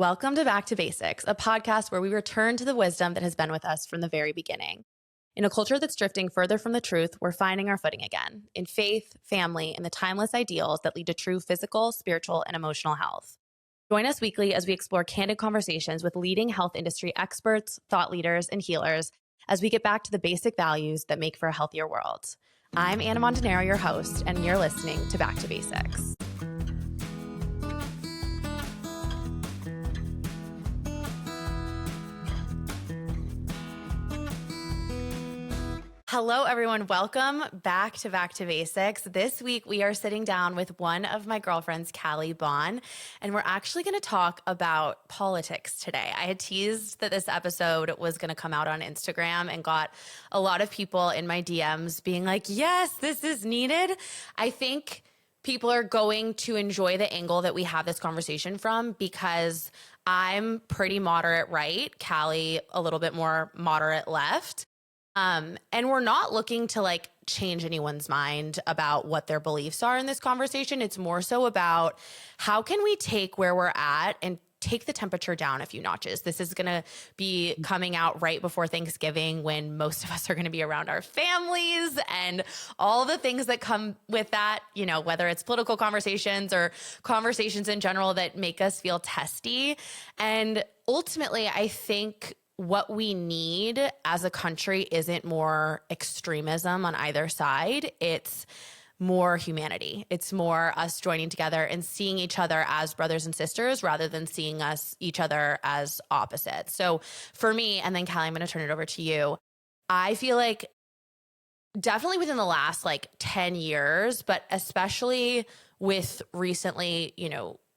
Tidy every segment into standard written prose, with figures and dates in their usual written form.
Welcome to Back to Basics, a podcast where we return to the wisdom that has been with us from the very beginning. In a culture that's drifting further from the truth, we're finding our footing again in faith, family, and the timeless ideals that lead to true physical, spiritual, and emotional health. Join us weekly as we explore candid conversations with leading health industry experts, thought leaders, and healers as we get back to the basic values that make for a healthier world. I'm Anna Montanaro, your host, and you're listening to Back to Basics. Hello, everyone. Welcome back to Basics. This week, we are sitting down with one of my girlfriends, Callie Ban, and we're actually going to talk about politics today. I had teased that this episode was going to come out on Instagram and got a lot of people in my DMs being like, yes, this is needed. I think people are going to enjoy the angle that we have this conversation from because I'm pretty moderate right, Callie a little bit more moderate left. And we're not looking to change anyone's mind about what their beliefs are in this conversation. It's more so about how can we take where we're at and take the temperature down a few notches. This is going to be coming out right before Thanksgiving when most of us are going to be around our families and all the things that come with that, you know, whether it's political conversations or conversations in general that make us feel testy. And ultimately, I think what we need as a country isn't more extremism on either side. It's more humanity. It's more us joining together and seeing each other as brothers and sisters rather than seeing each other as opposites. So for me, and then Callie, I'm going to turn it over to you. I feel like definitely within the last 10 years, but especially with recently,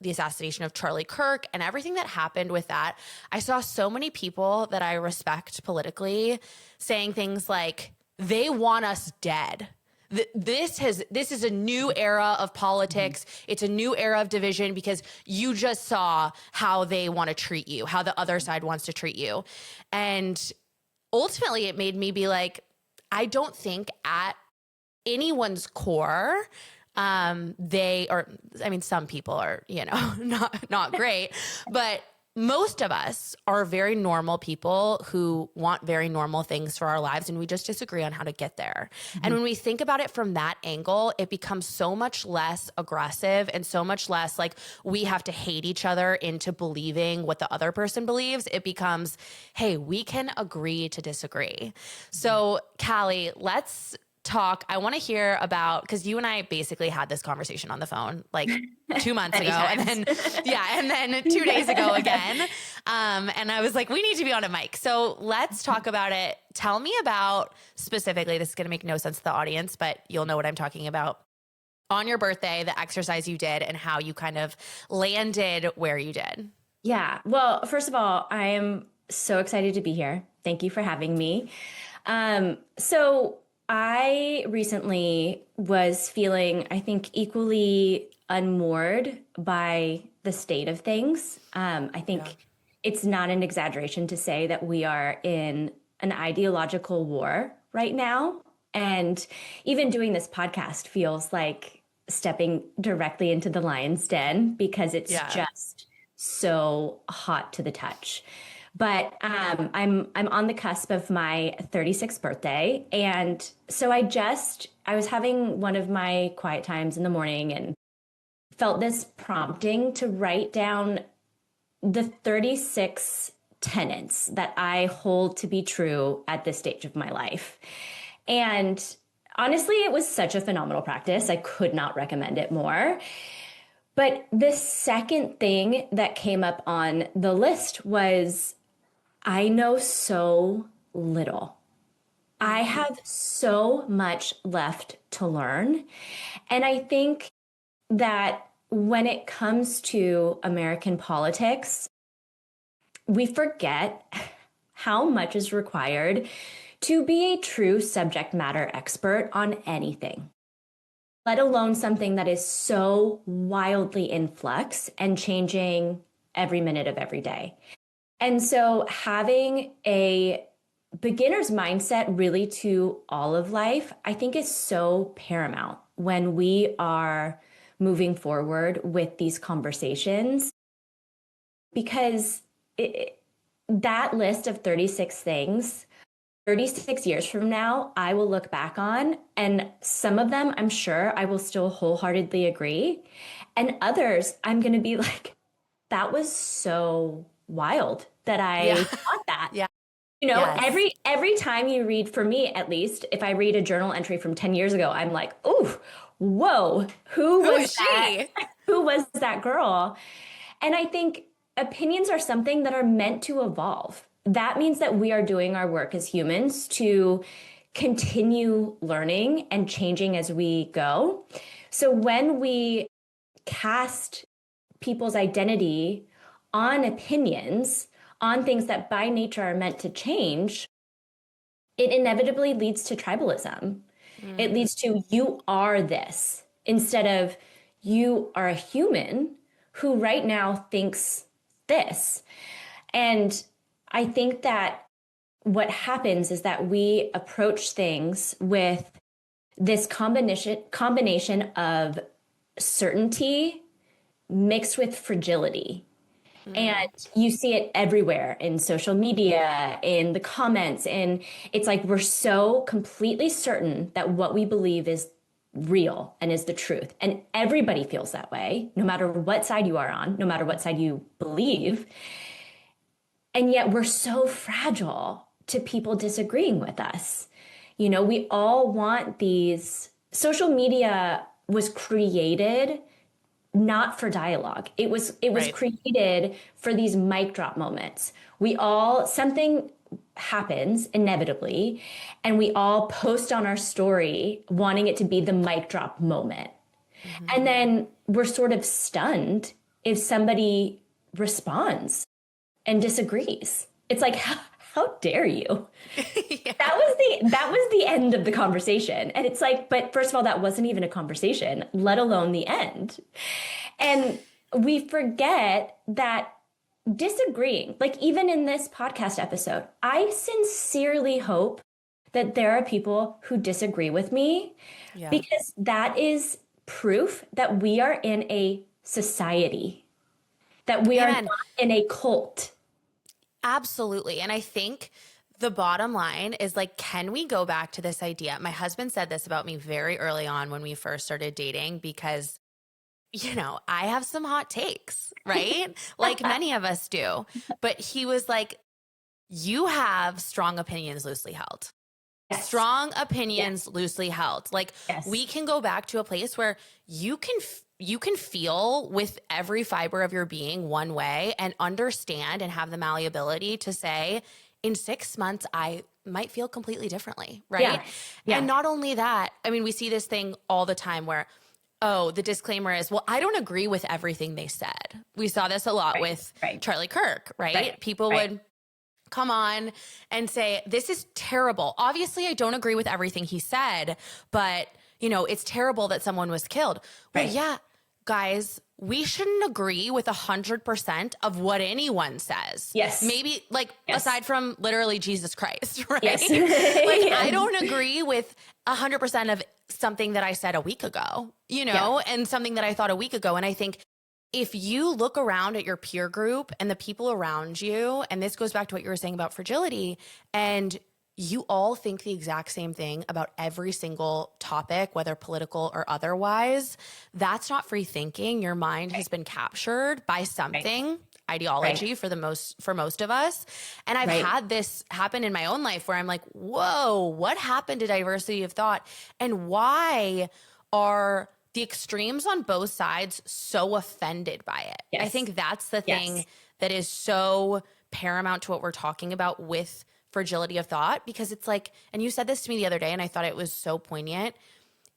the assassination of Charlie Kirk and everything that happened with that, I saw so many people that I respect politically saying things like, they want us dead. This is a new era of politics. It's a new era of division because you just saw how they want to treat you, how the other side wants to treat you. And ultimately it made me be like, I don't think at anyone's core, some people are, not great, but most of us are very normal people who want very normal things for our lives, and we just disagree on how to get there. Mm-hmm. And when we think about it from that angle, it becomes so much less aggressive and so much less like we have to hate each other into believing what the other person believes. It becomes, hey, we can agree to disagree. Mm-hmm. So, Callie, let's talk. I want to hear about, because you and I basically had this conversation on the phone 2 months ago and then 2 days ago again. And I was like, we need to be on a mic. So let's talk about it. Tell me about specifically, this is going to make no sense to the audience, but you'll know what I'm talking about. On your birthday, the exercise you did and how you kind of landed where you did. Yeah. Well, first of all, I am so excited to be here. Thank you for having me. So I recently was feeling, I think, equally unmoored by the state of things. I think it's not an exaggeration to say that we are in an ideological war right now. And even doing this podcast feels like stepping directly into the lion's den because it's just so hot to the touch. But I'm on the cusp of my 36th birthday. And so I was having one of my quiet times in the morning and felt this prompting to write down the 36 tenets that I hold to be true at this stage of my life. And honestly, it was such a phenomenal practice. I could not recommend it more. But the second thing that came up on the list was, I know so little. I have so much left to learn. And I think that when it comes to American politics, we forget how much is required to be a true subject matter expert on anything, let alone something that is so wildly in flux and changing every minute of every day. And so having a beginner's mindset really to all of life, I think is so paramount when we are moving forward with these conversations. because that list of 36 things, 36 years from now, I will look back on, and some of them I'm sure I will still wholeheartedly agree. And others I'm going to be like, that was so wild that Yeah. I thought that. Yeah. You know, Yes. every time you read, for me at least, if I read a journal entry from 10 years ago, I'm like, "Oh, whoa, who Who was is that? she? Who was that girl?" And I think opinions are something that are meant to evolve. That means that we are doing our work as humans to continue learning and changing as we go. So when we cast people's identity on opinions, on things that by nature are meant to change, it inevitably leads to tribalism. It Mm. leads to you are this instead of you are a human who right now thinks this. And I think that what happens is that we approach things with this combination of certainty mixed with fragility. And Mm. you see it everywhere in social media, in the comments, and it's like we're so completely certain that what we believe is real and is the truth. And everybody feels that way, no matter what side you are on, no matter what side you believe. And yet we're so fragile to people disagreeing with us. You know, we all want these. Social media was created not for dialogue. It was Right. created for these mic drop moments. We all something happens inevitably and we all post on our story wanting it to be the mic drop moment. And Hmm. then we're sort of stunned if somebody responds and disagrees. It's like how dare you? Yeah. That was the end of the conversation. And it's like, but first of all, that wasn't even a conversation, let alone the end. And we forget that disagreeing, like even in this podcast episode, I sincerely hope that there are people who disagree with me Yeah. because that is proof that we are in a society, that we are not Amen. in a cult. Absolutely. And I think the bottom line is like, can we go back to this idea? My husband said this about me very early on when we first started dating because, I have some hot takes, right? Like many of us do. But he was like, you have strong opinions loosely held. Yes, Strong yes, opinions loosely held. Like yes, we can go back to a place where you can feel with every fiber of your being one way and understand and have the malleability to say in 6 months I might feel completely differently, right? yeah, And yeah, not only that, I mean we see this thing all the time where the disclaimer is, well, I don't agree with everything they said. We saw this a lot right, with right, Charlie Kirk, right? right, People right. would come on and say, this is terrible. Obviously, I don't agree with everything he said, but, it's terrible that someone was killed. Well, Right. yeah, guys, we shouldn't agree with 100% of what anyone says. Yes. Maybe, like, Yes. aside from literally Jesus Christ, right? Yes. Like, I Yes. don't agree with 100% of something that I said a week ago, Yeah. and something that I thought a week ago. And I think if you look around at your peer group and the people around you, and this goes back to what you were saying about fragility, and you all think the exact same thing about every single topic, whether political or otherwise, that's not free thinking. Your mind has been captured by Right. something, Right. ideology for most of us. And I've Right. had this happen in my own life where I'm like, whoa, what happened to diversity of thought? And why are the extremes on both sides so offended by it? I Yes. think that's the thing Yes. that is so paramount to what we're talking about with fragility of thought, because it's like, and you said this to me the other day, and I thought it was so poignant.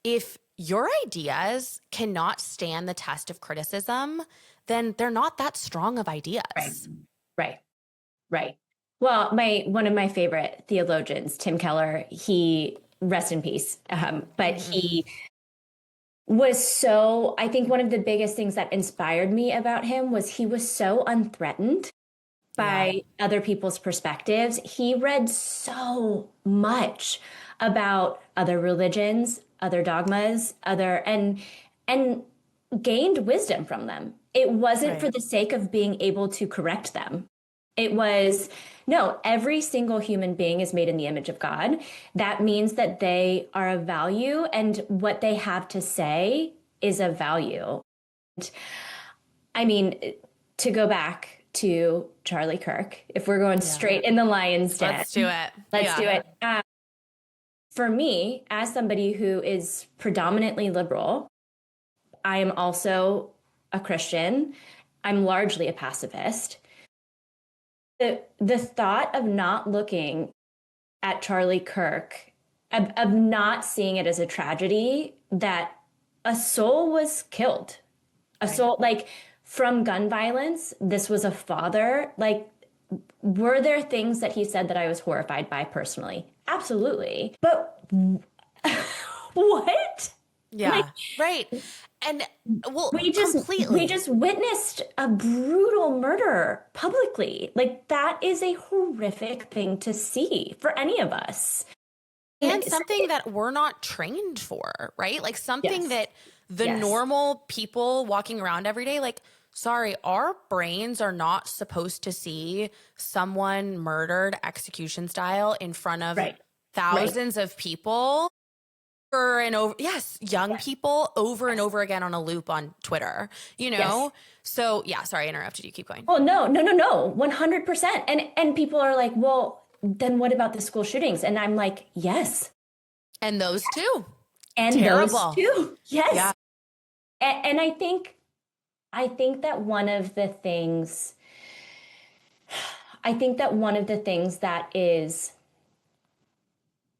If your ideas cannot stand the test of criticism, then they're not that strong of Right. ideas. Right. Right. Well, my one of my favorite theologians, Tim Keller, he rest in peace. But Hmm. he was so, I think one of the biggest things that inspired me about him was he was so unthreatened Yeah. by other people's perspectives. He read so much about other religions, other dogmas, other and gained wisdom from them. It wasn't for Right. the sake of being able to correct them. It was, no, every single human being is made in the image of God. That means that they are of value, and what they have to say is of value. I mean, to go back to Charlie Kirk, if we're going Yeah. straight in the lion's den, Let's do it. let's do Yeah. it. For me, as somebody who is predominantly liberal, I am also a Christian. I'm largely a pacifist. The thought of not looking at Charlie Kirk, of not seeing it as a tragedy that a soul was killed, a Right. soul, like from gun violence, this was a father. Like, were there things that he said that I was horrified by personally? Absolutely. But what? Like, Yeah. Right. And well, we completely. just witnessed a brutal murder publicly. Like, that is a horrific thing to see for any of us. And something that we're not trained for, right? Like something Yes. that the Yes. normal people walking around every day, like, sorry, our brains are not supposed to see someone murdered execution style in front of Right. Right. thousands of people over and over. Yes, young Yes. people over and Yes. over again on a loop on Twitter, you Yes. know? So, yeah, sorry, I interrupted you. Keep going. Oh, no, no, no, no. 100%. And people are like, well, then what about the school shootings? And I'm like, yes. And those two. And those Terrible. too. Yeah. Yes. And I think that one of the things that is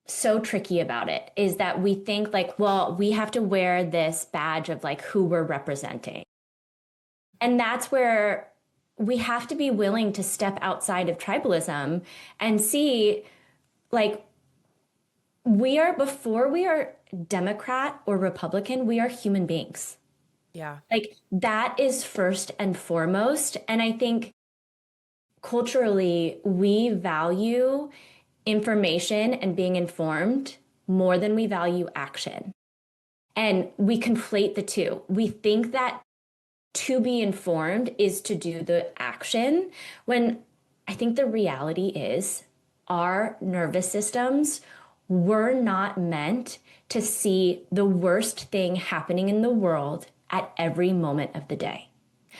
so tricky about it is that we think like, well, we have to wear this badge of like who we're representing. And that's where we have to be willing to step outside of tribalism and see like before we are Democrat or Republican, we are human beings. Yeah. Like that is first and foremost. And I think culturally, we value information and being informed more than we value action. And we conflate the two. We think that to be informed is to do the action, when I think the reality is our nervous systems were not meant to see the worst thing happening in the world at every moment of the day.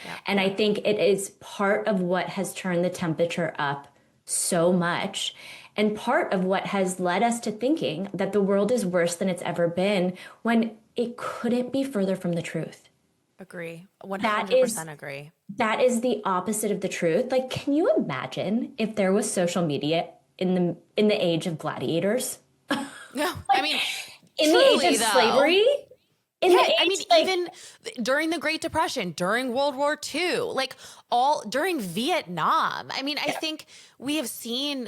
Yeah. And I think it is part of what has turned the temperature up so much, and part of what has led us to thinking that the world is worse than it's ever been, when it couldn't be further from the truth. Agree. That is 100% agree. that is the opposite of the truth. Like, can you imagine if there was social media in the age of gladiators? No, I mean, In the truly age of though. slavery? In Yeah, the age, I mean, like, even during the Great Depression, during World War II, like all during Vietnam. I mean, I think we see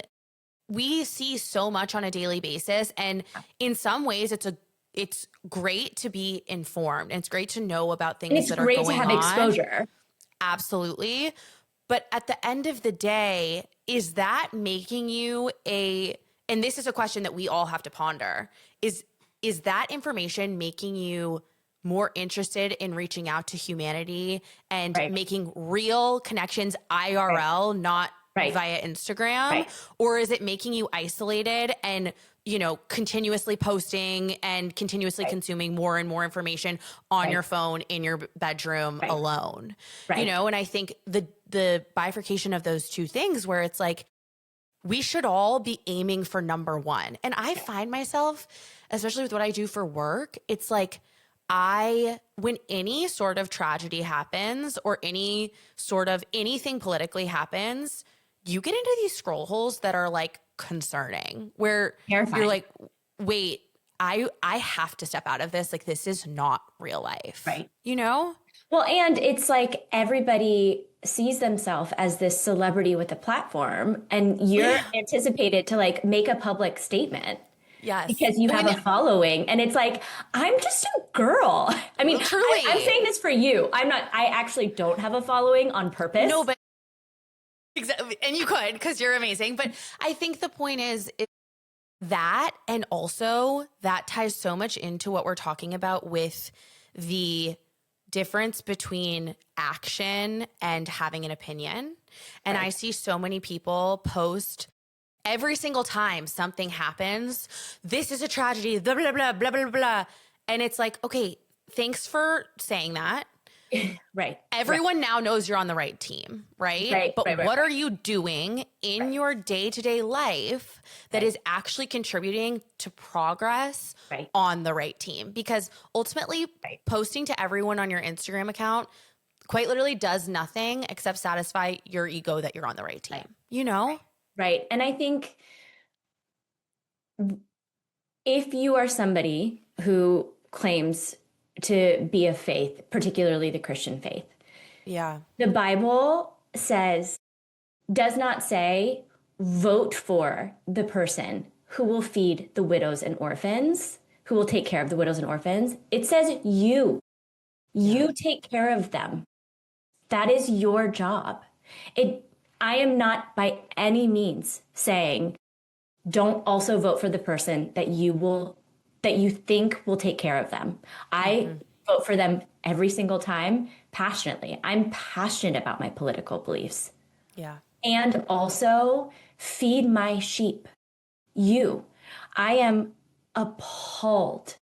so much on a daily basis. And in some ways it's great to be informed, and it's great to know about and things it's that are great to going have on. exposure. Absolutely. But at the end of the day, is that making you and this is a question that we all have to ponder, is that information making you more interested in reaching out to humanity and Right. making real connections IRL, not Right. via Instagram? Right. Or is it making you isolated and, continuously posting and continuously consuming more and more information on Right. your phone in your bedroom Right. alone? Right. And I think the bifurcation of those two things, where it's like, we should all be aiming for number one. And I find myself, especially with what I do for work, it's like when any sort of tragedy happens or any sort of anything politically happens, you get into these scroll holes that are like concerning, where Terrifying. you're like, wait, I have to step out of this. Like, this is not real life. Right. Well, and it's like everybody sees themselves as this celebrity with a platform, and you're anticipated to like make a public statement. Yes. Because you have a following. And it's like, I'm just a girl. I mean, truly. I'm saying this for you. I actually don't have a following on purpose. No, but exactly. And you could, because you're amazing. But I think the point is that, and also that ties so much into what we're talking about with the difference between action and having an opinion. And I see so many people post every single time something happens, this is a tragedy, blah, blah, blah, blah, blah, blah. And it's like, okay, thanks for saying that. Right. Everyone now knows you're on the right team, right? But what are you doing in your day-to-day life that is actually contributing to progress on the right team? Because ultimately, posting to everyone on your Instagram account quite literally does nothing except satisfy your ego that you're on the right team, you know? Right. And I think if you are somebody who claims to be of faith, particularly the Christian faith, the Bible does not say, vote for the person who will feed the widows and orphans, who will take care of the widows and orphans. It says you take care of them. That is your job. I am not by any means saying, don't also vote for the person that you think will take care of them. I vote for them every single time passionately. I'm passionate about my political beliefs. Yeah. And also feed my sheep. I am appalled.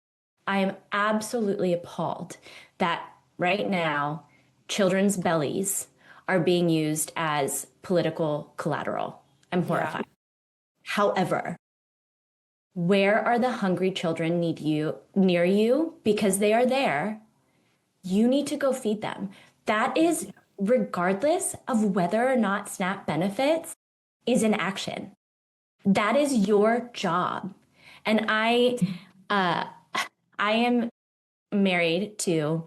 I am absolutely appalled that right now children's bellies are being used as political collateral. I'm horrified. However, where are the hungry children near you? Because they are there. You need to go feed them. That is regardless of whether or not SNAP benefits is in action. That is your job. And I am married to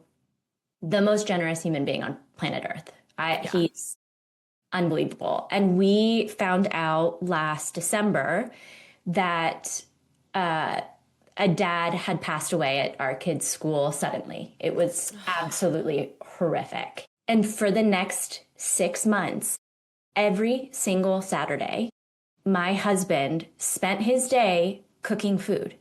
the most generous human being on planet Earth. He's unbelievable. And we found out last December that a dad had passed away at our kids' school suddenly. It was absolutely horrific. And for the next 6 months, every single Saturday, my husband spent his day cooking food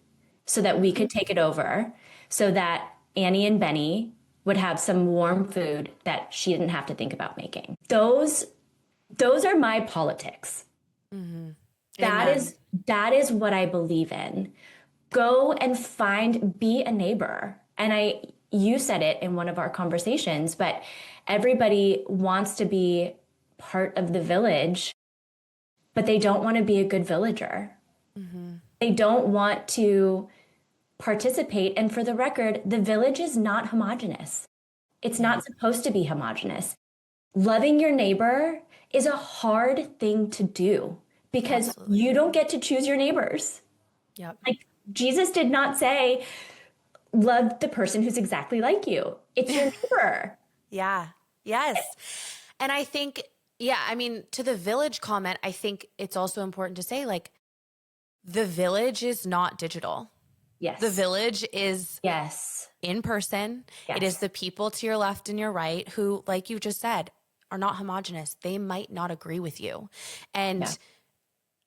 so that we could take it over, so that Annie and Benny would have some warm food that she didn't have to think about making. Those are my politics. Mm-hmm. That is what I believe in. Go and be a neighbor. And you said it in one of our conversations, but everybody wants to be part of the village, but they don't want to be a good villager. Mm-hmm. They don't want to participate. And for the record, the village is not homogenous. It's not supposed to be homogenous. Loving your neighbor is a hard thing to do because you don't get to choose your neighbors. Yep. Like Jesus did not say, love the person who's exactly like you. It's your neighbor. Yeah. Yes. And I think, I mean, to the village comment, I think it's also important to say, like, the village is not digital. Yes. The village is in person. Yes. It is the people to your left and your right who, like you just said, are not homogenous. They might not agree with you. And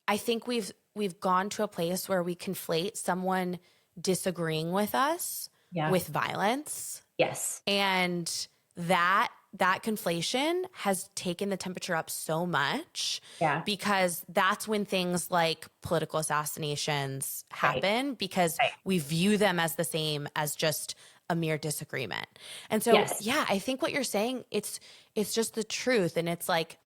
I think we've gone to a place where we conflate someone disagreeing with us with violence. Yes. And that conflation has taken the temperature up so much because that's when things like political assassinations happen because we view them as the same as just a mere disagreement. And so, I think what you're saying, it's just the truth. And it's like,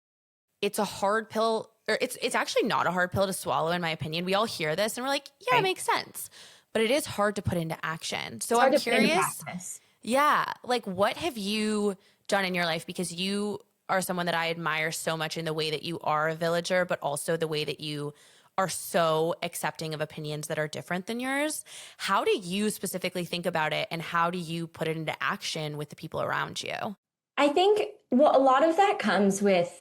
it's a hard pill, or it's actually not a hard pill to swallow, in my opinion. We all hear this and we're like, it makes sense. But it is hard to put into action. So I'm curious. Like, what have you done in your life? Because you are someone that I admire so much in the way that you are a villager, but also the way that you are so accepting of opinions that are different than yours. How do you specifically think about it, and how do you put it into action with the people around you? I think, a lot of that comes with,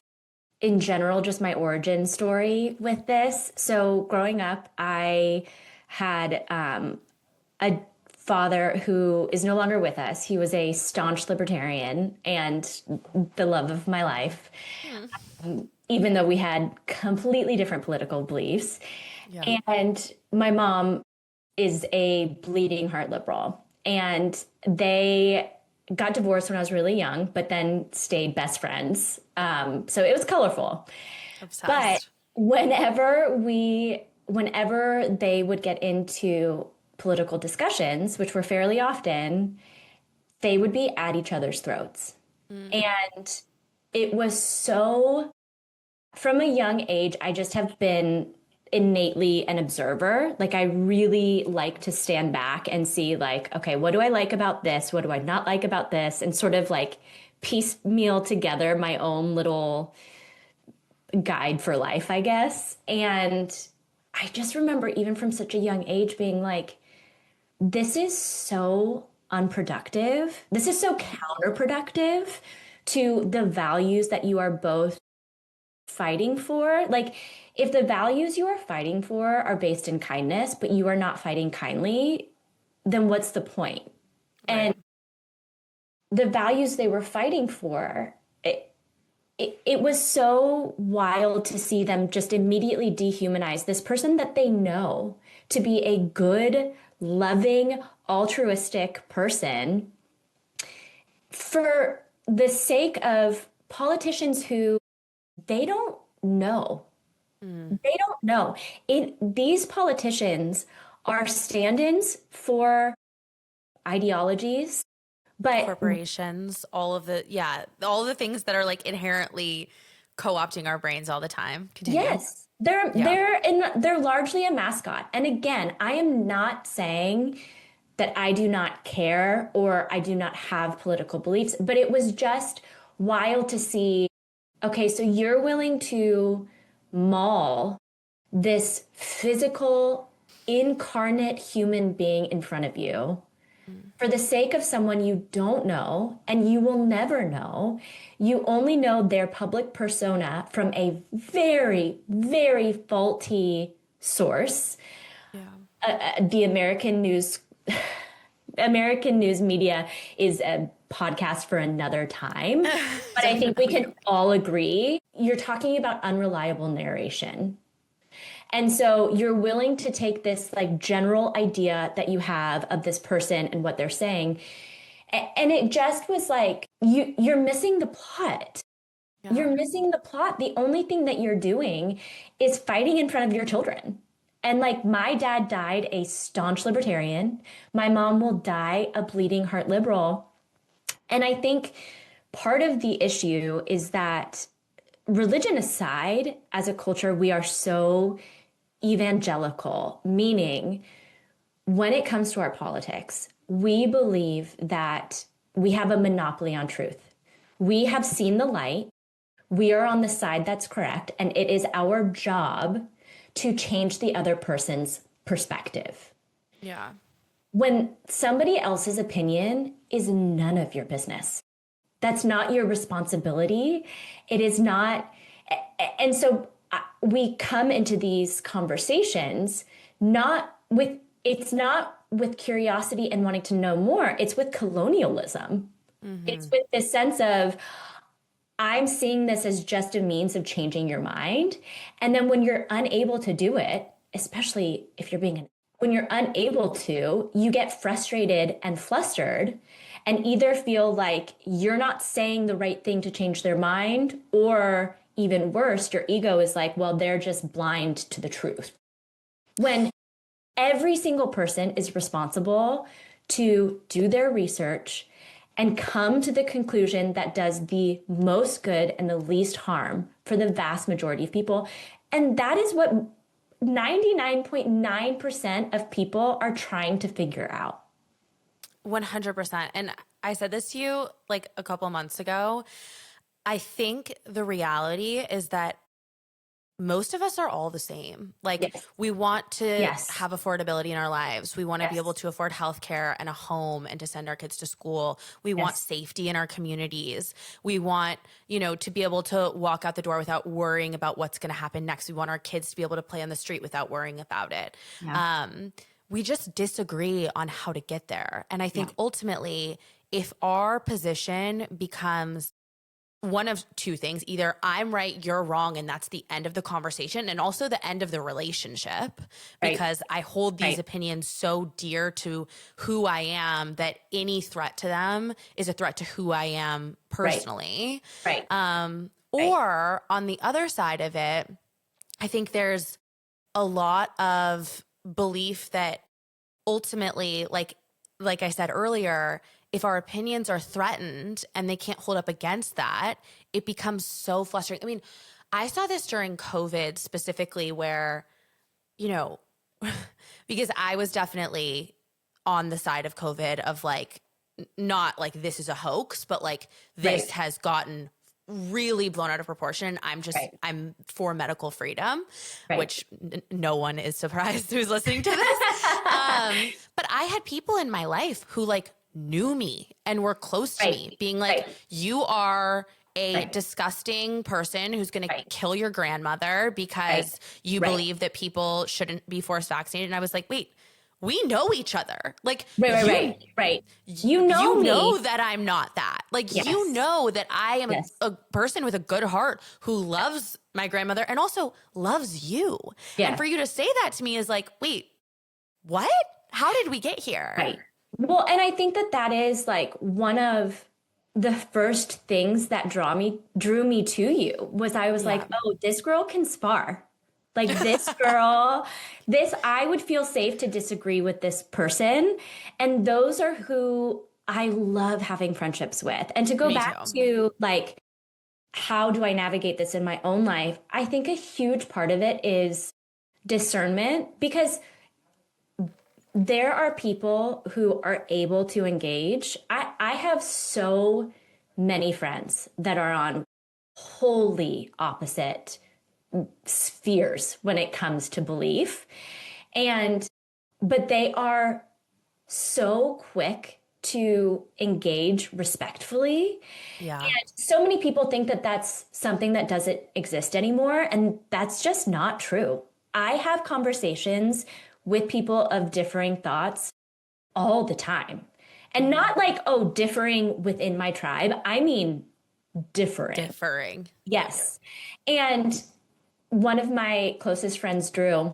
in general, just my origin story with this. So growing up, I had a father who is no longer with us. He was a staunch libertarian and the love of my life, even though we had completely different political beliefs. Yeah. And my mom is a bleeding heart liberal. And they got divorced when I was really young, but then stayed best friends. So it was colorful. But Obsessed. whenever they would get into political discussions, which were fairly often, they would be at each other's throats. Mm. And it was so, from a young age, I just have been innately an observer. Like I really like to stand back and see like, okay, what do I like about this? What do I not like about this? And sort of like piecemeal together my own little guide for life, I guess. And I just remember even from such a young age being like, this is so unproductive. This is so counterproductive to the values that you are both fighting for. Like, if the values you are fighting for are based in kindness, but you are not fighting kindly, then what's the point? Right. And the values they were fighting for, it was so wild to see them just immediately dehumanize this person that they know to be a good, loving, altruistic person for the sake of politicians who they don't know. Mm. They don't know. These politicians are stand-ins for ideologies, but Corporations, all of the, yeah, all of the things that are like inherently co-opting our brains all the time. Continue. yes, they're Yeah. they're in, they're largely a mascot. And again, I am not saying that I do not care or I do not have political beliefs, but it was just wild to see, okay, so you're willing to maul this physical, incarnate human being in front of you Mm. for the sake of someone you don't know and you will never know. You only know their public persona from a very, very faulty source. Yeah. The American news media is a podcast for another time. But I think we Definitely. can all agree you're talking about unreliable narration. And so you're willing to take this like general idea that you have of this person and what they're saying. And it just was like, you're missing the plot. Yeah. You're missing the plot. The only thing that you're doing is fighting in front of your children. And like my dad died a staunch libertarian. My mom will die a bleeding heart liberal. And I think part of the issue is that religion aside, as a culture, we are so evangelical, meaning when it comes to our politics, we believe that we have a monopoly on truth. We have seen the light. We are on the side that's correct, and it is our job to change the other person's perspective. Yeah. When somebody else's opinion is none of your business, that's not your responsibility. It is not. And so we come into these conversations it's not with curiosity and wanting to know more. It's with colonialism. It's Mm-hmm. with this sense of, I'm seeing this as just a means of changing your mind. And then when you're unable to do it, especially if you're when you're unable to, you get frustrated and flustered and either feel like you're not saying the right thing to change their mind, or even worse, your ego is like, well, they're just blind to the truth. When every single person is responsible to do their research and come to the conclusion that does the most good and the least harm for the vast majority of people. And that is what 99.9% of people are trying to figure out. 100%. And I said this to you like a couple months ago. I think the reality is that most of us are all the same. Like, Yes. we want to Yes. have affordability in our lives. We want to be able Yes. to afford healthcare and a home and to send our kids to school. We want Yes. safety in our communities. We want, to be able to walk out the door without worrying about what's going to happen next. We want our kids to be able to play on the street without worrying about it. Yeah. We just disagree on how to get there. And I Yeah. think ultimately, if our position becomes one of two things. Either I'm right, you're wrong, and that's the end of the conversation and also the end of the relationship, Right. because I hold these Right. opinions so dear to who I am that any threat to them is a threat to who I am Right. personally. Right. Right. Or on the other side of it, I think there's a lot of belief that ultimately, like I said earlier, if our opinions are threatened and they can't hold up against that, it becomes so frustrating. I mean, I saw this during COVID specifically where, you know, because I was definitely on the side of COVID of like, not like this is a hoax, but like this Right. has gotten really blown out of proportion. Right. I'm for medical freedom, Right. which no one is surprised who's listening to this. But I had people in my life who like knew me and were close to me Right. being like, Right. you are a Right. disgusting person who's going to Right. kill your grandmother Right. because you Right. believe that people shouldn't be forced vaccinated. And I was like, wait, we know each other. Like Right. Right. Right. Right. You know you know me. that I'm not that. Like you Yes. know that I am Yes. a person with a good heart who loves my grandmother and also loves you. And Yeah. for you to say that to me is like, wait, what? How did we get here? Right. Well, and I think that that is like one of the first things that drew me to you was I was Yeah. like, oh, this girl can spar. Like this girl, this I would feel safe to disagree with this person. And those are who I love having friendships with. And to go Me back too. to like, how do I navigate this in my own life? I think a huge part of it is discernment because there are people who are able to engage. I have so many friends that are on wholly opposite spheres when it comes to belief. And, but they are so quick to engage respectfully. Yeah. And so many people think that that's something that doesn't exist anymore. And that's just not true. I have conversations with people of differing thoughts all the time. And not like, oh, differing within my tribe. I mean, differing. Differing. Yes. And one of my closest friends, Drew,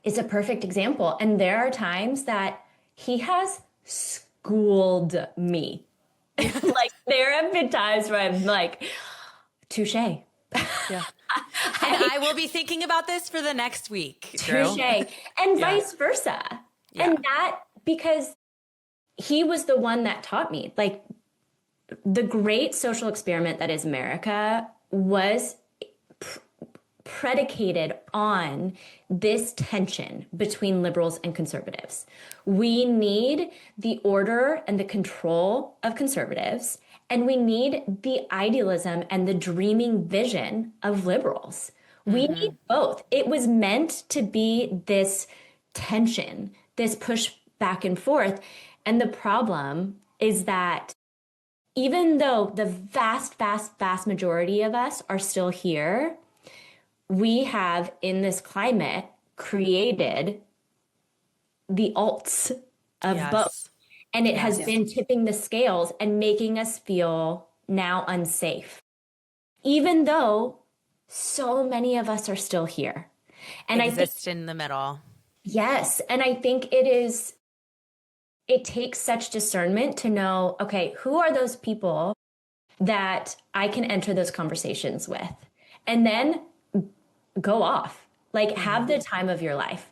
is a perfect example. And there are times that he has schooled me. Like, there have been times where I'm like, touche. Yeah. And I will be thinking about this for the next week, Touche. Drew. And Yeah. vice versa. Yeah. And that because he was the one that taught me. Like the great social experiment that is America was predicated on this tension between liberals and conservatives. We need the order and the control of conservatives, and we need the idealism and the dreaming vision of liberals. We need both. It was meant to be this tension, this push back and forth. And the problem is that even though the vast, vast, vast majority of us are still here, we have in this climate created the alts of both. Yes. And it has Yes. been tipping the scales and making us feel now unsafe, even though so many of us are still here. And I think, Exist in the middle. yes. And I think it takes such discernment to know, okay, who are those people that I can enter those conversations with? And then go off, like have the time of your life.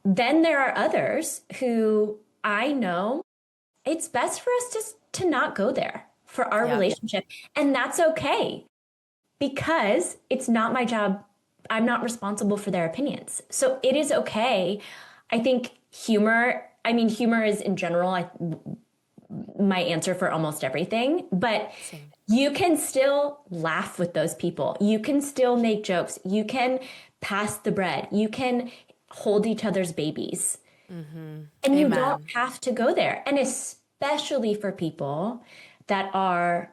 Then there are others who I know it's best for us just to not go there for our Yeah. relationship. And that's okay because it's not my job. I'm not responsible for their opinions. So it is okay. I think humor is in general my answer for almost everything, but Same. you can still laugh with those people. You can still make jokes. You can pass the bread. You can hold each other's babies. And you don't Amen. have to go there. And especially for people that are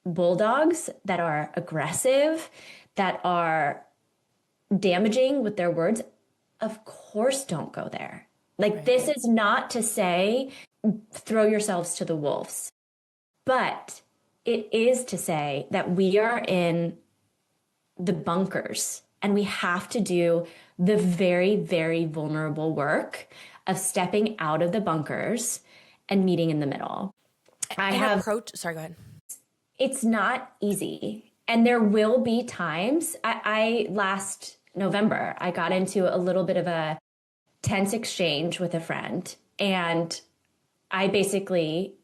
bulldogs, that are aggressive, that are damaging with their words, of course don't go there. Like, this is not to say throw yourselves to the wolves. But it is to say that we are in the bunkers and we have to do the very, very vulnerable work of stepping out of the bunkers and meeting in the middle. Sorry, go ahead. It's not easy. And there will be times. I last November, I got into a little bit of a tense exchange with a friend. And I basically,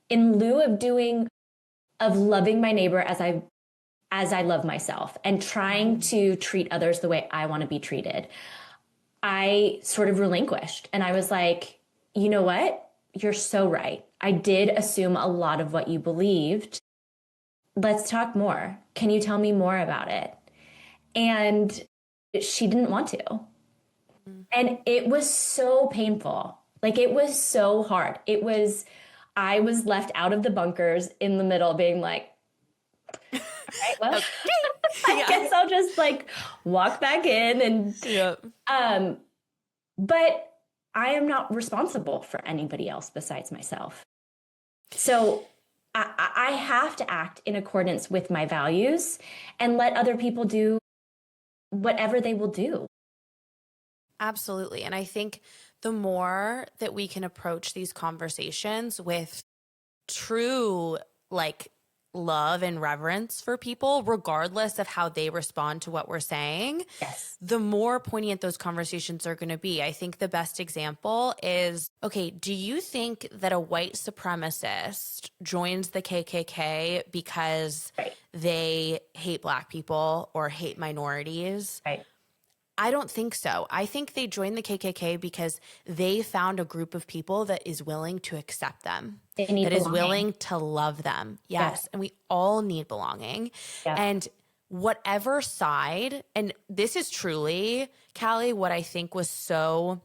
in lieu of loving my neighbor as I love myself and trying to treat others the way I want to be treated, I sort of relinquished. And I was like, you know what? You're so right. I did assume a lot of what you believed. Let's talk more. Can you tell me more about it? And she didn't want to. And it was so painful. Like, it was so hard. I was left out of the bunkers in the middle being like, all right, well, okay. I guess I'll just like walk back in and, but I am not responsible for anybody else besides myself. So I have to act in accordance with my values and let other people do whatever they will do. Absolutely. And I think the more that we can approach these conversations with true, like, love and reverence for people, regardless of how they respond to what we're saying, yes, the more poignant those conversations are going to be. I think the best example is, okay, do you think that a white supremacist joins the KKK because they hate Black people or hate minorities? Right. I don't think so. I think they joined the KKK because they found a group of people that is willing to accept them, that belonging. Is willing to love them. Yes. And we all need belonging. Yeah. And whatever side, and this is truly, Callie, what I think was so,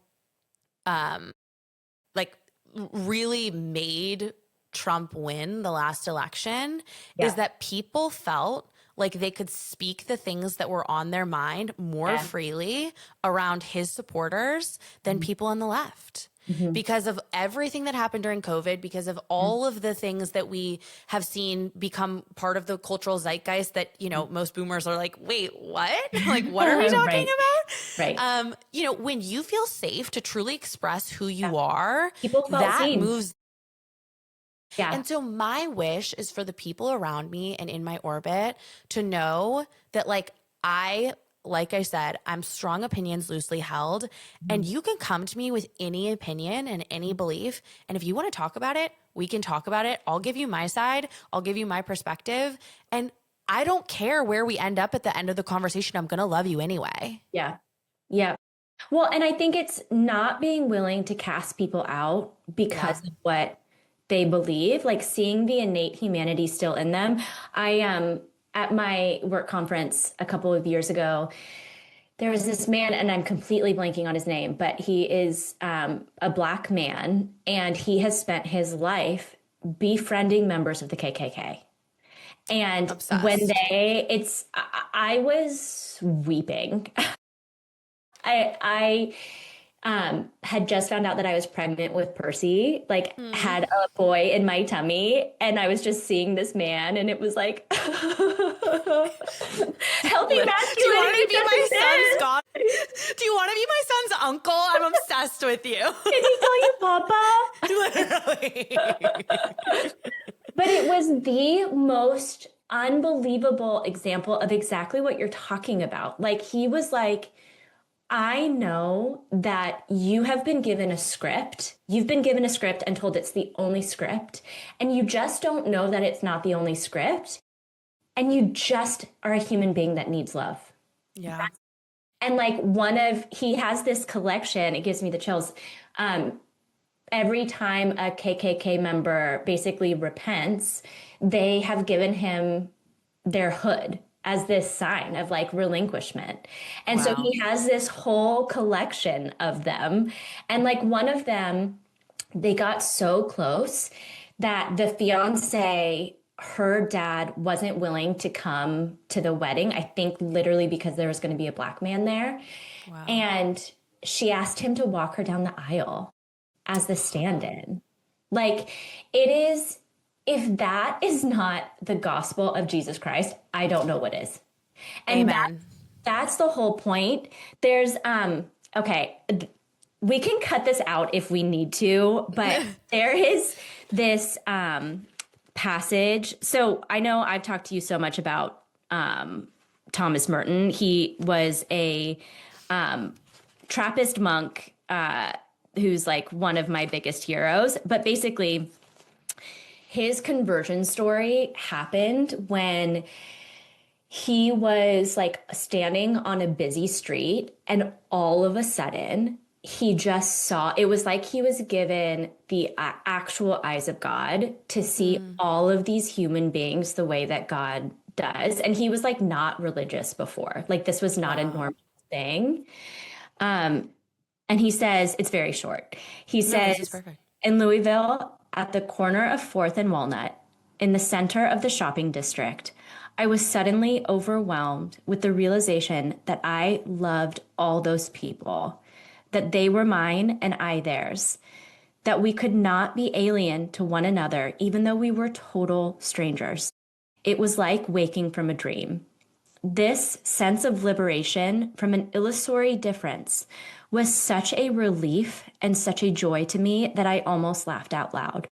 like, really made Trump win the last election is that people felt like they could speak the things that were on their mind more freely around his supporters than people on the left. Because of everything that happened during COVID, because of all of the things that we have seen become part of the cultural zeitgeist that, you know, most boomers are like, wait, what? Like, what are we talking about? Right. You know, when you feel safe to truly express who you are, people felt that seen. moves. Yeah. And so my wish is for the people around me and in my orbit to know that, like I said, I'm strong opinions loosely held, and you can come to me with any opinion and any belief. And if you want to talk about it, we can talk about it. I'll give you my side. I'll give you my perspective. And I don't care where we end up at the end of the conversation. I'm going to love you anyway. Yeah. Yeah. Well, and I think it's not being willing to cast people out because of what they believe, like seeing the innate humanity still in them. At my work conference a couple of years ago, there was this man, and I'm completely blanking on his name, but he is a Black man, and he has spent his life befriending members of the KKK. And Obsessed. when I was weeping. I had just found out that I was pregnant with Percy, like had a boy in my tummy, and I was just seeing this man, and it was like, healthy masculinity. Do you want to be my son's god? Do you want to be my son's uncle? I'm obsessed with you. Can he call you Papa? Literally. But it was the most unbelievable example of exactly what you're talking about. Like, he was like, I know that you have been given a script. You've been given a script and told it's the only script. And you just don't know that it's not the only script. And you just are a human being that needs love. Yeah. And like he has this collection, it gives me the chills. Every time a KKK member basically repents, they have given him their hood as this sign of like relinquishment. And so he has this whole collection of them. And like one of them, they got so close that the fiance, her dad wasn't willing to come to the wedding. I think literally because there was going to be a Black man there. Wow. And she asked him to walk her down the aisle as the stand-in. Like, it is if that is not the gospel of Jesus Christ, I don't know what is. And Amen. that's the whole point. There's okay, we can cut this out if we need to, but there is this passage. So I know I've talked to you so much about Thomas Merton. He was a Trappist monk who's like one of my biggest heroes. But basically, his conversion story happened when he was like standing on a busy street, and all of a sudden, he just saw it was like he was given the actual eyes of God to see all of these human beings the way that God does. And he was like not religious before, like, this was not a Wow. normal thing. Um, and he says, it's very short. He No, this is says, perfect. in Louisville, at the corner of 4th and Walnut, in the center of the shopping district, I was suddenly overwhelmed with the realization that I loved all those people, that they were mine and I theirs, that we could not be alien to one another, even though we were total strangers. It was like waking from a dream. This sense of liberation from an illusory difference was such a relief and such a joy to me that I almost laughed out loud.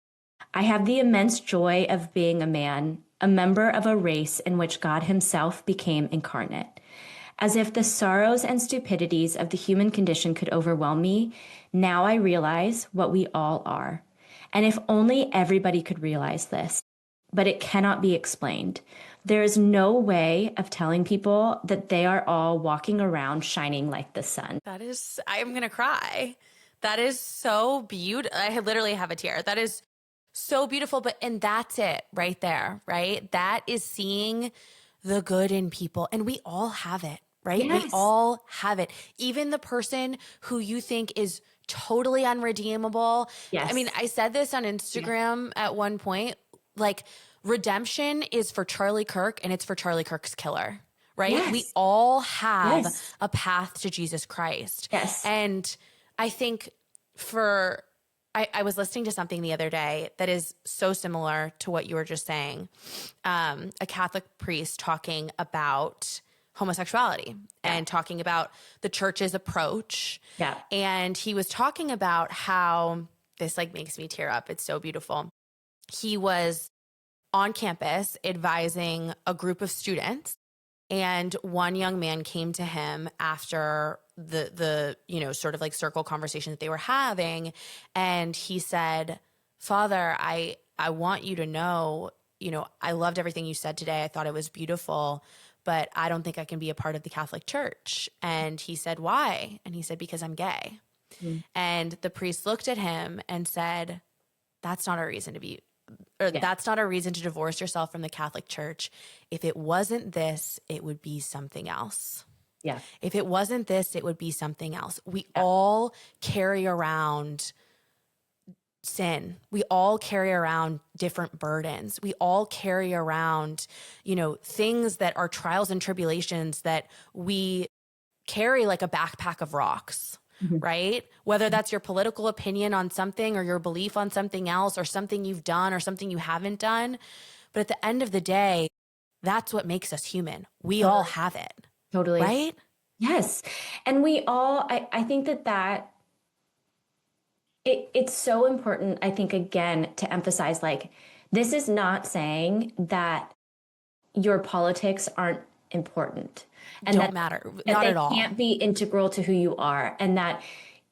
I have the immense joy of being a man, a member of a race in which God Himself became incarnate. As if the sorrows and stupidities of the human condition could overwhelm me, now I realize what we all are. And if only everybody could realize this, but it cannot be explained. There is no way of telling people that they are all walking around shining like the sun. That is, I'm going to cry. That is so beautiful. I literally have a tear. That is so beautiful. But, and that's it right there, right? That is seeing the good in people. And we all have it, right? We Yes. all have it. Even the person who you think is totally unredeemable. Yes. I mean, I said this on Instagram at one point, like, redemption is for Charlie Kirk and it's for Charlie Kirk's killer, right? Yes. We all have Yes. a path to Jesus Christ. Yes. And I think I was listening to something the other day that is so similar to what you were just saying. A Catholic priest talking about homosexuality and talking about the church's approach. Yeah. And he was talking about how this like makes me tear up. It's so beautiful. He was on campus advising a group of students, and one young man came to him after the sort of like circle conversation that they were having, and he said, "Father, I want you to know, I loved everything you said today. I thought it was beautiful, but I don't think I can be a part of the Catholic Church." And he said, "Why?" And he said, "Because I'm gay." And the priest looked at him and said, "That's not a reason to be, or that's not a reason to divorce yourself from the Catholic Church. If it wasn't this, it would be something else. Yeah. If it wasn't this, it would be something else." We all carry around sin. We all carry around different burdens. We all carry around, things that are trials and tribulations that we carry like a backpack of rocks. Right? Whether that's your political opinion on something or your belief on something else or something you've done or something you haven't done. But at the end of the day, that's what makes us human. We all have it. Totally. Right? Yes. And we all, I think that it's so important, I think, again, to emphasize, like, this is not saying that your politics aren't important and Don't that matter. that Not they at all. can't be integral to who you are, and that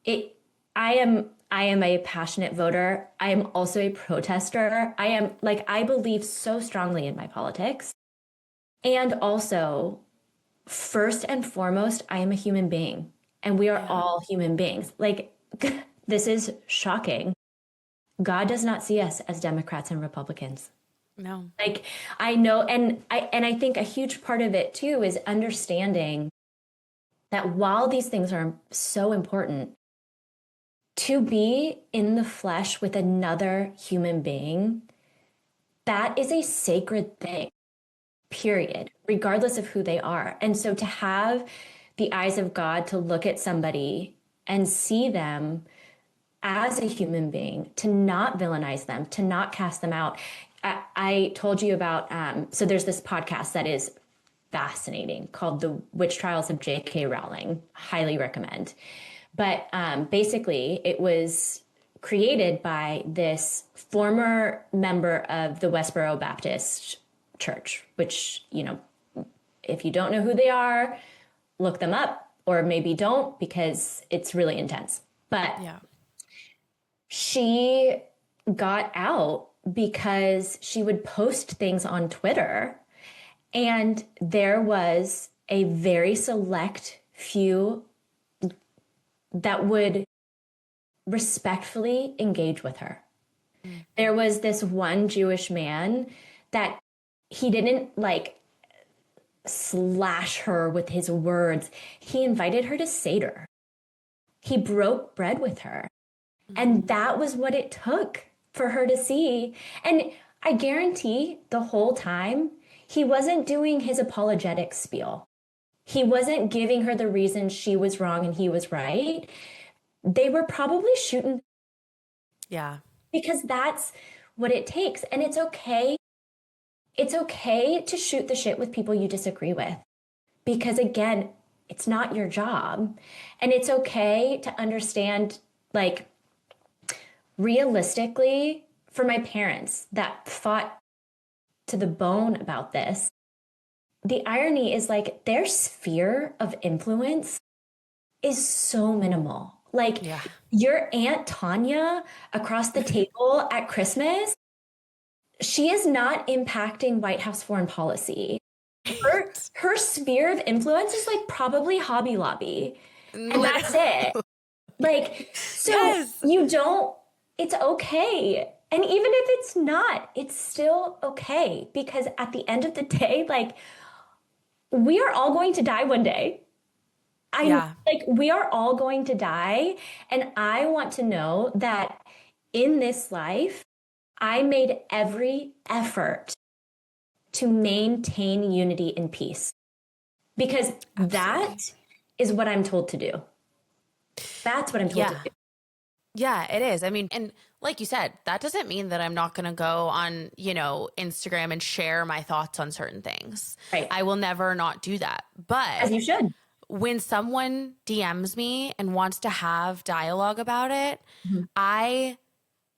I am a passionate voter. I am also a protester. I believe so strongly in my politics. And also, first and foremost, I am a human being, and we are all human beings. Like, this is shocking. God does not see us as Democrats and Republicans. No. Like, I know, and I think a huge part of it too is understanding that while these things are so important, to be in the flesh with another human being, that is a sacred thing, period, regardless of who they are. And so to have the eyes of God to look at somebody and see them as a human being, to not villainize them, to not cast them out. I told you about, so there's this podcast that is fascinating called The Witch Trials of J.K. Rowling. Highly recommend. But basically, it was created by this former member of the Westboro Baptist Church, which, if you don't know who they are, look them up, or maybe don't, because it's really intense. But Yeah. she got out because she would post things on Twitter, and there was a very select few that would respectfully engage with her. Mm. There was this one Jewish man that he didn't like slash her with his words. He invited her to Seder. He broke bread with her. And that was what it took for her to see. And I guarantee the whole time, he wasn't doing his apologetic spiel. He wasn't giving her the reason she was wrong and he was right. They were probably shooting. Yeah. Because that's what it takes. And it's okay. It's okay to shoot the shit with people you disagree with. Because again, it's not your job. And it's okay to understand, like, realistically, for my parents that fought to the bone about this, the irony is like their sphere of influence is so minimal. Like Yeah. your Aunt Tanya across the table at Christmas, she is not impacting White House foreign policy. Her sphere of influence is like probably Hobby Lobby. And that's it. Like, so Yes. you don't, it's okay. And even if it's not, it's still okay. Because at the end of the day, like, we are all going to die one day. Yeah. We are all going to die. And I want to know that in this life, I made every effort to maintain unity and peace. Because that is what I'm told to do. That's what I'm told to do. Yeah, it is. I mean, and like you said, that doesn't mean that I'm not going to go on, Instagram and share my thoughts on certain things. Right. I will never not do that. But As you should. when someone DMs me and wants to have dialogue about it, I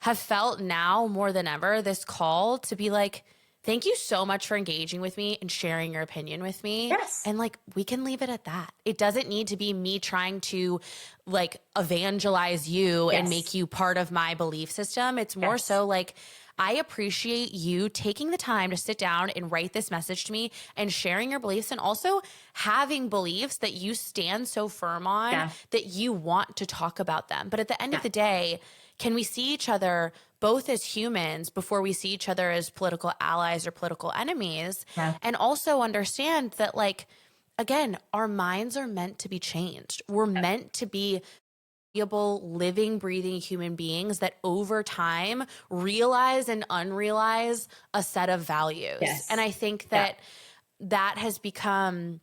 have felt now more than ever this call to be like, thank you so much for engaging with me and sharing your opinion with me. Yes. And like, we can leave it at that. It doesn't need to be me trying to like evangelize you and make you part of my belief system. It's more so like, I appreciate you taking the time to sit down and write this message to me and sharing your beliefs, and also having beliefs that you stand so firm on that you want to talk about them. But at the end of the day, can we see each other both as humans before we see each other as political allies or political enemies? And also understand that, like, again, our minds are meant to be changed. We're meant to be living, breathing human beings that over time realize and unrealize a set of values. And I think that that has become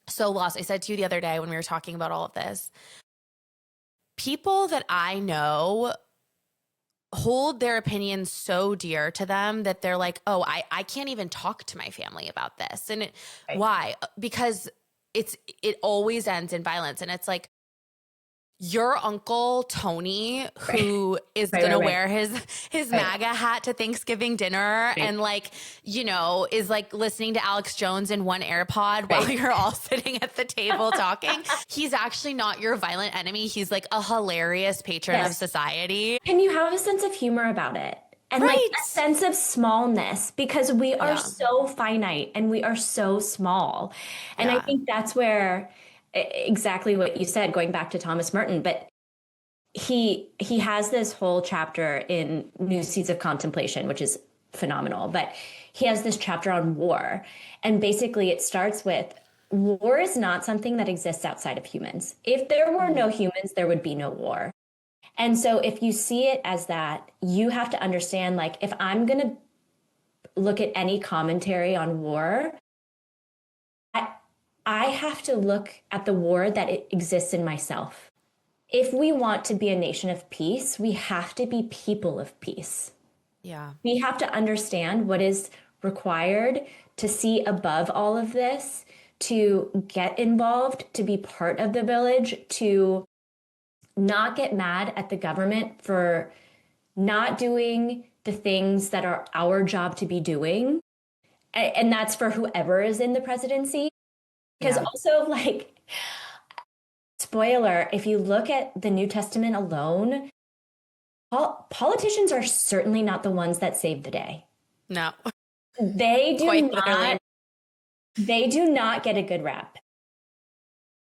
so lost. I said to you the other day when we were talking about all of this, people that I know hold their opinions so dear to them that they're like, oh, I can't even talk to my family about this. And why? Because it always ends in violence. And it's like, your uncle Tony, who is going to wear his MAGA hat to Thanksgiving dinner and is like listening to Alex Jones in one AirPod while you're all sitting at the table talking. He's actually not your violent enemy. He's like a hilarious patron of society. Can you have a sense of humor about it? And like a sense of smallness, because we are so finite and we are so small. And I think that's where exactly what you said, going back to Thomas Merton, but he has this whole chapter in New Seeds of Contemplation, which is phenomenal, but he has this chapter on war. And basically it starts with, war is not something that exists outside of humans. If there were no humans, there would be no war. And so if you see it as that, you have to understand, like, if I'm going to look at any commentary on war, I have to look at the war that it exists in myself. If we want to be a nation of peace, we have to be people of peace. Yeah. We have to understand what is required to see above all of this, to get involved, to be part of the village, to not get mad at the government for not doing the things that are our job to be doing. And that's for whoever is in the presidency. Because Yeah. also, like, spoiler, if you look at the New Testament alone, politicians are certainly not the ones that save the day. No. They do Quite literally. not, they do not get a good rep.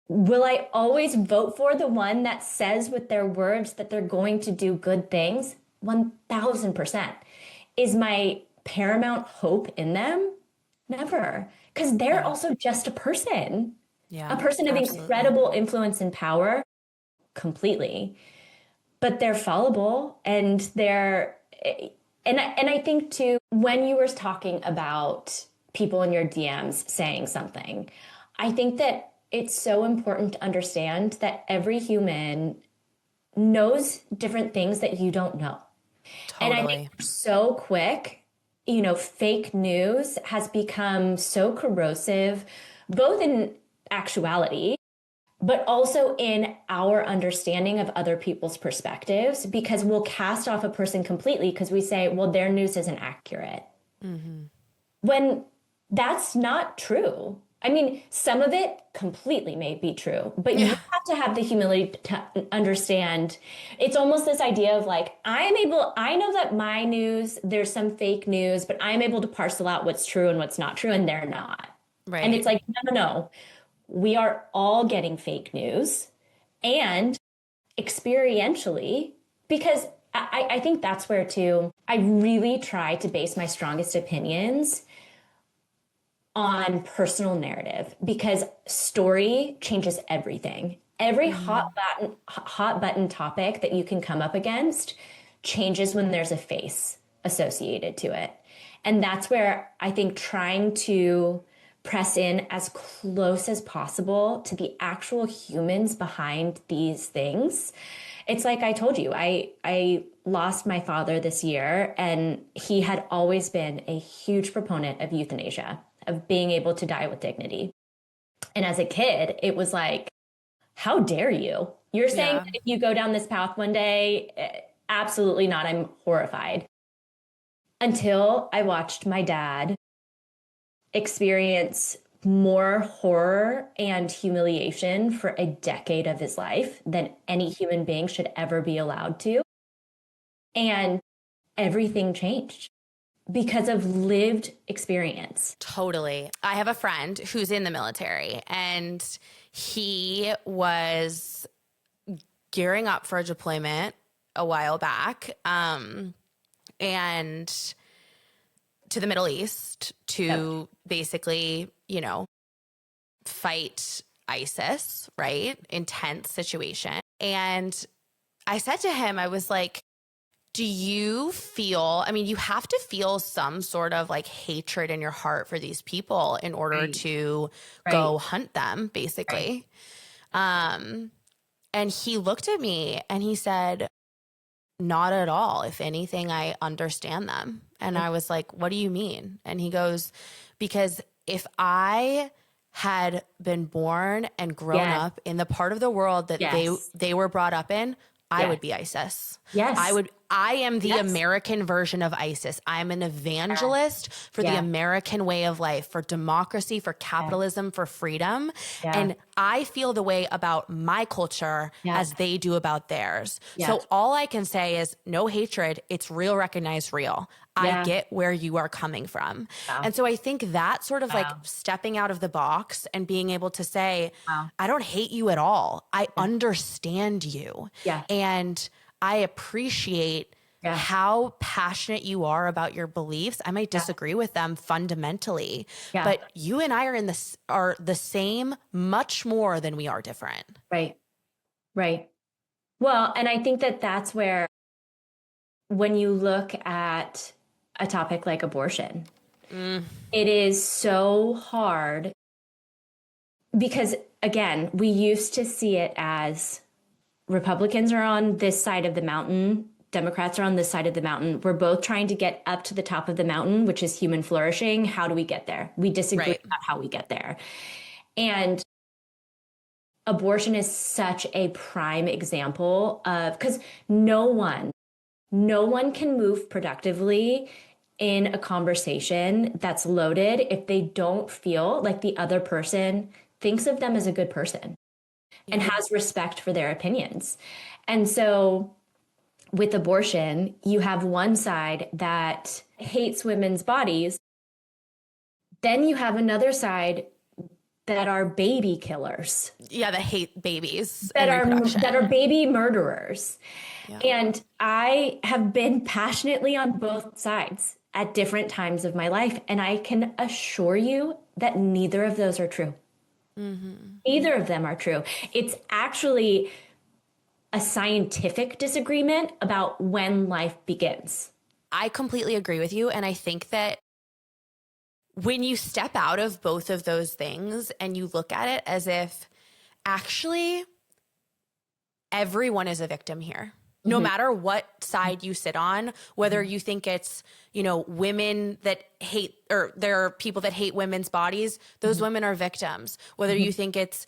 Will I always vote for the one that says with their words that they're going to do good things? 1000%. Is my paramount hope in them? Never. Because they're Yeah. also just a Yeah. person of Absolutely. incredible influence and power, completely. But they're fallible and and I think too, when you were talking about people in your DMs saying something, I think that it's so important to understand that every human knows different things that you don't know. And I think Totally. we're so quick, fake news has become so corrosive, both in actuality, but also in our understanding of other people's perspectives, because we'll cast off a person completely because we say, well, their news isn't accurate. Mm-hmm. When that's not true. I mean, some of it completely may be true, but you Yeah. have to have the humility to understand. It's almost this idea of like, I know that my news, there's some fake news, but I'm able to parcel out what's true and what's not true, and they're not. And Right. it's like, no, no, no. We are all getting fake news and experientially, because I think that's where too, I really try to base my strongest opinions on personal narrative because story changes everything. Every Mm-hmm. hot button topic that you can come up against changes when there's a face associated to it. And that's where I think trying to press in as close as possible to the actual humans behind these things. It's like I told you, I lost my father this year, and he had always been a huge proponent of euthanasia, of being able to die with dignity. And as a kid, it was like, how dare you? You're saying Yeah. that if you go down this path one day, absolutely not. I'm horrified. Until I watched my dad experience more horror and humiliation for a decade of his life than any human being should ever be allowed to. And everything changed because of lived experience. Totally. I have a friend who's in the military, and he was gearing up for a deployment a while back, and to the Middle East Yep. to basically, fight ISIS, right? Intense situation. And I said to him, I was like, do you feel, I mean, you have to feel some sort of like hatred in your heart for these people in order Right. to Right. go hunt them, Right. basically. Um, and he looked at me and he said, not at all. If anything, I understand them. And I was like, what do you mean? And he goes, because if I had been born and grown Yes. up in the part of the world that Yes. they were brought up in, I Yes. would be ISIS. Yes. I am the Yes. American version of ISIS. I'm an evangelist for the Yeah. American way of life, for democracy, for Yeah. capitalism, for freedom. Yeah. And I feel the way about my culture Yeah. as they do about theirs. Yeah. So all I can say is no hatred. It's real, recognized real. I Yeah. get where you are coming from. Wow. And so I think that sort of like Wow. stepping out of the box and being able to say, Wow. I don't hate you at all. I Yeah. understand you. Yeah. And I appreciate Yeah. how passionate you are about your beliefs. I might disagree with them fundamentally, Yeah. but you and I are the same much more than we are different. Right. Right. Well, and I think that that's where, when you look at a topic like abortion, it is so hard because, again, we used to see it as Republicans are on this side of the mountain, Democrats are on this side of the mountain. We're both trying to get up to the top of the mountain, which is human flourishing. How do we get there? We disagree Right. about how we get there. And abortion is such a prime example of, because no one can move productively in a conversation that's loaded if they don't feel like the other person thinks of them as a good person and has respect for their opinions. And so with abortion, you have one side that hates women's bodies. Then you have another side that are baby killers. Yeah, that hate babies That and are baby murderers. Yeah. And I have been passionately on both sides at different times of my life. And I can assure you that neither of those are true. Neither of them are true. It's actually a scientific disagreement about when life begins. I completely agree with you. And I think that when you step out of both of those things and you look at it as if actually everyone is a victim here, no matter what side you sit on, whether you think it's, women that hate, or there are people that hate women's bodies, those women are victims. Whether you think it's,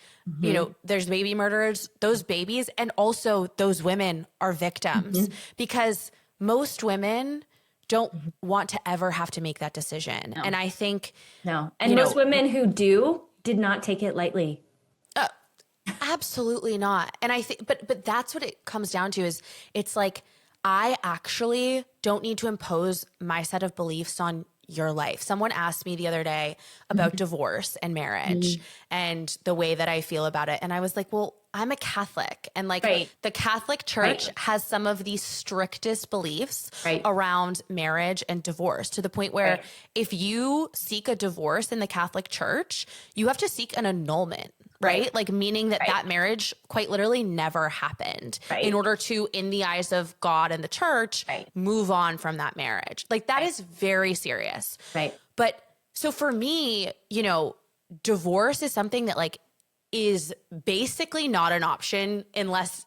there's baby murderers, those babies, and also those women are victims because most women don't want to ever have to make that decision. No. And I think no. And most women who did not take it lightly. Absolutely not. And I think, but that's what it comes down to is it's like, I actually don't need to impose my set of beliefs on your life. Someone asked me the other day about divorce and marriage and the way that I feel about it. And I was like, well, I'm a Catholic, and the Catholic Church has some of the strictest beliefs around marriage and divorce, to the point where if you seek a divorce in the Catholic Church, you have to seek an annulment. Right? Like meaning that marriage quite literally never happened in order to, in the eyes of God and the church, move on from that marriage. Like that is very serious. Right. But so for me, divorce is something that like is basically not an option unless,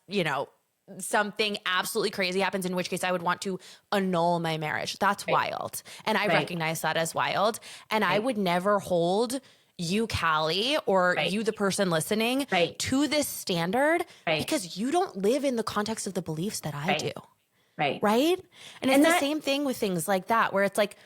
something absolutely crazy happens, in which case I would want to annul my marriage. That's wild. And I recognize that as wild. And I would never hold you, Callie, or you, the person listening, to this standard because you don't live in the context of the beliefs that I do. Right. And it's the same thing with things like that, where it's like,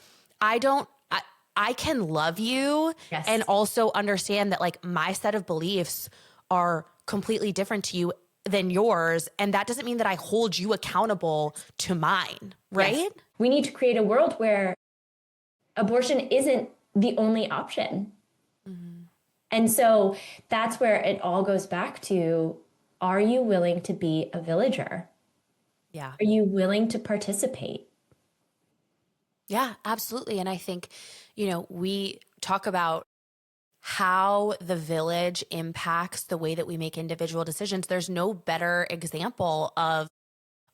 I can love you and also understand that like my set of beliefs are completely different to you than yours. And that doesn't mean that I hold you accountable to mine. Right. Yes. We need to create a world where abortion isn't the only option. And so that's where it all goes back to, are you willing to be a villager? Yeah. Are you willing to participate? Yeah, absolutely. And I think, we talk about how the village impacts the way that we make individual decisions. There's no better example of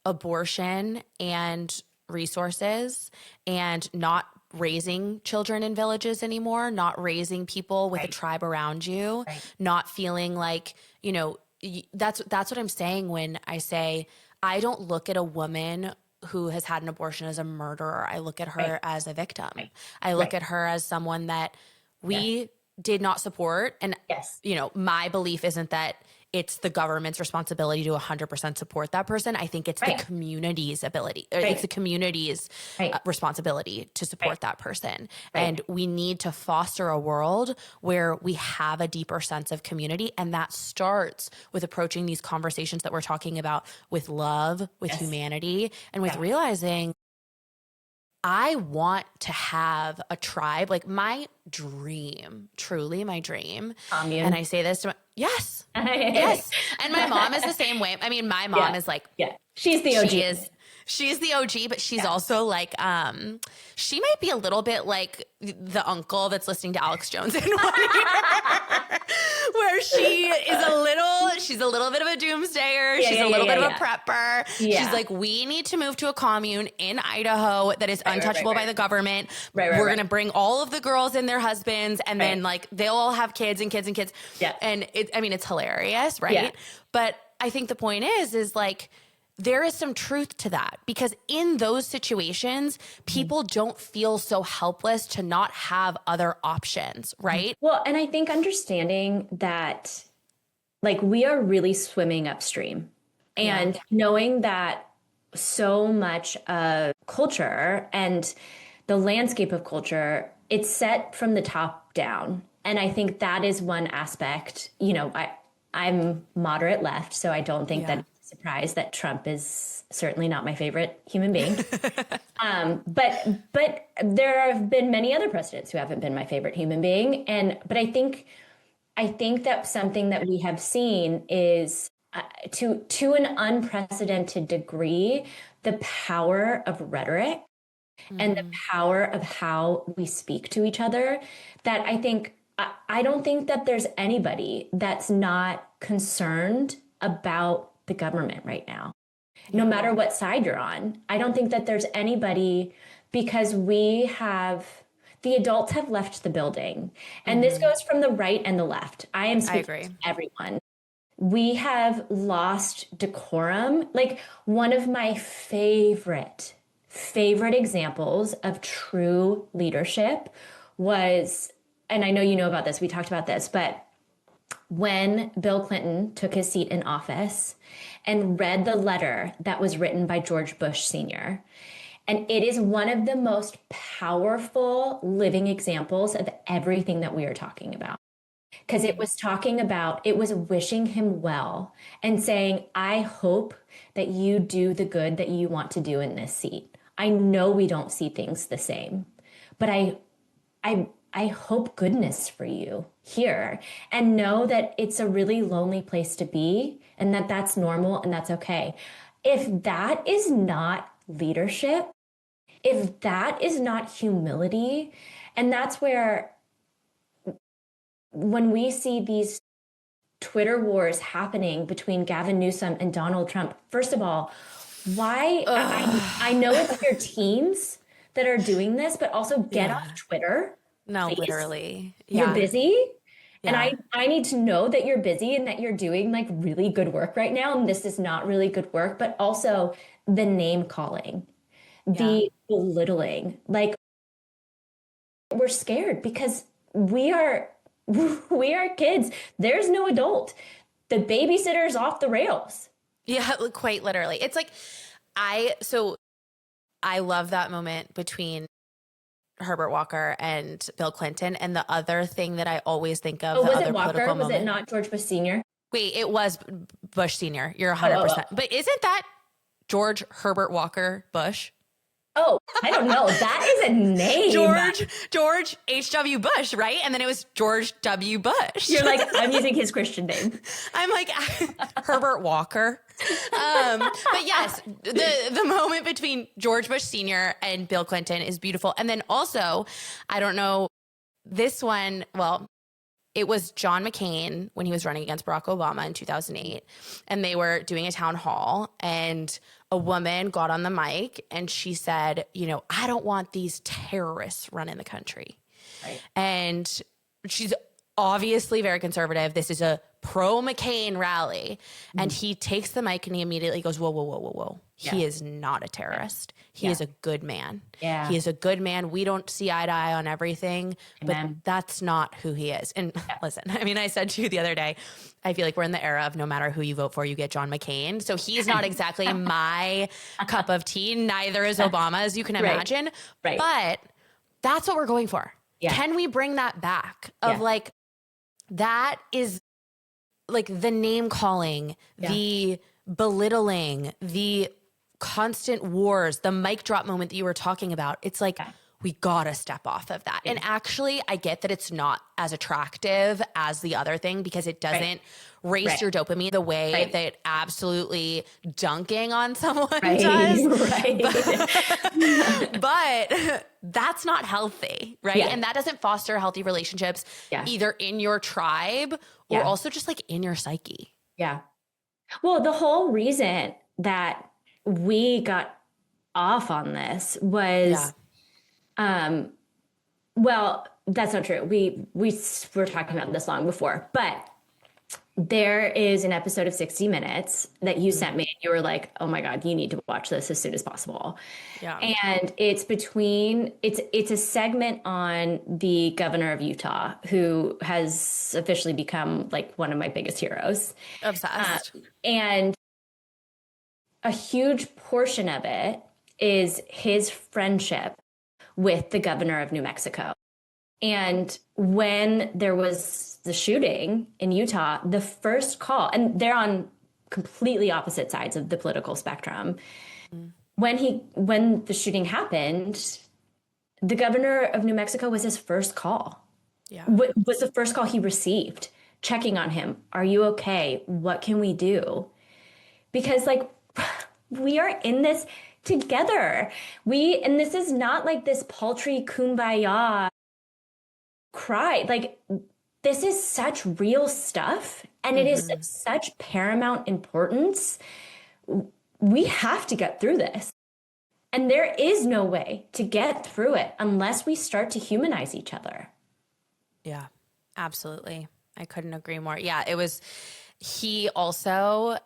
abortion and resources and not raising children in villages anymore, not raising people with a tribe around you, not feeling like, that's what I'm saying when I say I don't look at a woman who has had an abortion as a murderer. I look at her as a victim. I look at her as someone that we did not support. And, my belief isn't that it's the government's responsibility to 100% support that person. I think it's the community's ability, or it's the community's responsibility to support that person. And we need to foster a world where we have a deeper sense of community. And that starts with approaching these conversations that we're talking about with love, with humanity, and with realizing I want to have a tribe. Like my dream, truly my dream. Commune. And I say this to my, yes. And my mom is the same way. I mean, my mom is like, she's the OG. She's the OG, but she's also like, she might be a little bit like the uncle that's listening to Alex Jones in 1 year, where she's a little bit of a doomsayer. She's a little bit of a prepper. She's like, we need to move to a commune in Idaho that is untouchable by the government. We're going to bring all of the girls and their husbands, and then like they'll all have kids and kids and kids. Yeah. And it's hilarious. Right. Yeah. But I think the point is like, there is some truth to that, because in those situations, people don't feel so helpless to not have other options, right? Well, and I think understanding that, like, we are really swimming upstream, and knowing that so much of culture and the landscape of culture, it's set from the top down. And I think that is one aspect. I'm moderate left, so I don't think that it's a surprise that Trump is certainly not my favorite human being. But there have been many other presidents who haven't been my favorite human being. But I think that something that we have seen is, to an unprecedented degree, the power of rhetoric and the power of how we speak to each other. That I don't think that there's anybody that's not concerned about the government right now, no matter what side you're on. I don't think that there's anybody, because the adults have left the building. And this goes from the right and the left. I am speaking to everyone. We have lost decorum. Like, one of my favorite examples of true leadership was, and I know you know about this, we talked about this, but when Bill Clinton took his seat in office and read the letter that was written by George Bush Sr., and it is one of the most powerful living examples of everything that we are talking about. Because it was wishing him well and saying, I hope that you do the good that you want to do in this seat. I know we don't see things the same, but I hope goodness for you here, and know that it's a really lonely place to be, and that that's normal and that's okay. If that is not leadership, if that is not humility, and that's where, when we see these Twitter wars happening between Gavin Newsom and Donald Trump, first of all, why? I know it's your teams that are doing this, but also get off Twitter. No, please. literally. You're busy. And I need to know that you're busy and that you're doing like really good work right now. And this is not really good work, but also the name calling, the belittling. Like, we're scared because we are kids. There's no adult. The babysitter's off the rails. Yeah, quite literally. It's like, I love that moment between Herbert Walker and Bill Clinton. And the other thing that I always think of, was it Walker? Was it not George Bush Sr.? Wait, it was Bush Sr. You're 100%. But isn't that George Herbert Walker Bush? Oh, I don't know. That is a name. George H.W. Bush, right? And then it was George W. Bush. You're like, I'm using his Christian name. I'm like, Herbert Walker. But yes, the moment between George Bush Sr. and Bill Clinton is beautiful. And then also, I don't know, this one, well, it was John McCain when he was running against Barack Obama in 2008. And they were doing a town hall, and a woman got on the mic and she said, I don't want these terrorists running the country. Right. And she's obviously very conservative. This is a pro-McCain rally. And he takes the mic and he immediately goes, whoa, whoa, whoa, whoa, whoa. Yeah. He is not a terrorist. He is a good man. Yeah. He is a good man. We don't see eye to eye on everything, but that's not who he is. And listen, I mean, I said to you the other day, I feel like we're in the era of no matter who you vote for, you get John McCain. So he's not exactly my cup of tea. Neither is Obama, as you can imagine. Right. But that's what we're going for. Yeah. Can we bring that back of like, that is like the name calling, the belittling, the constant wars, the mic drop moment that you were talking about. It's like, we gotta step off of that. And actually, I get that it's not as attractive as the other thing because it doesn't race your dopamine the way that absolutely dunking on someone does. But that's not healthy, right? Yeah. And that doesn't foster healthy relationships either in your tribe or also just like in your psyche. Yeah. Well, the whole reason that we got off on this was well, that's not true. We were talking about this long before, but There is an episode of 60 Minutes that you Mm. sent me. You were like, "Oh my God, you need to watch this as soon as possible." Yeah. And it's a segment on the governor of Utah, who has officially become like one of my biggest heroes. Uh, Obsessed. and a huge portion of it is his friendship with the governor of New Mexico. And when there was the shooting in Utah, the first call, and they're on completely opposite sides of the political spectrum. Mm. When the shooting happened, the governor of New Mexico was his first call. Yeah. Was the first call he received, checking on him. Are you okay? What can we do? Because like we are in this together. And this is not like this paltry kumbaya cry. Like this is such real stuff and it is of such paramount importance. We have to get through this. And there is no way to get through it unless we start to humanize each other. Yeah, absolutely. I couldn't agree more. Yeah, he also,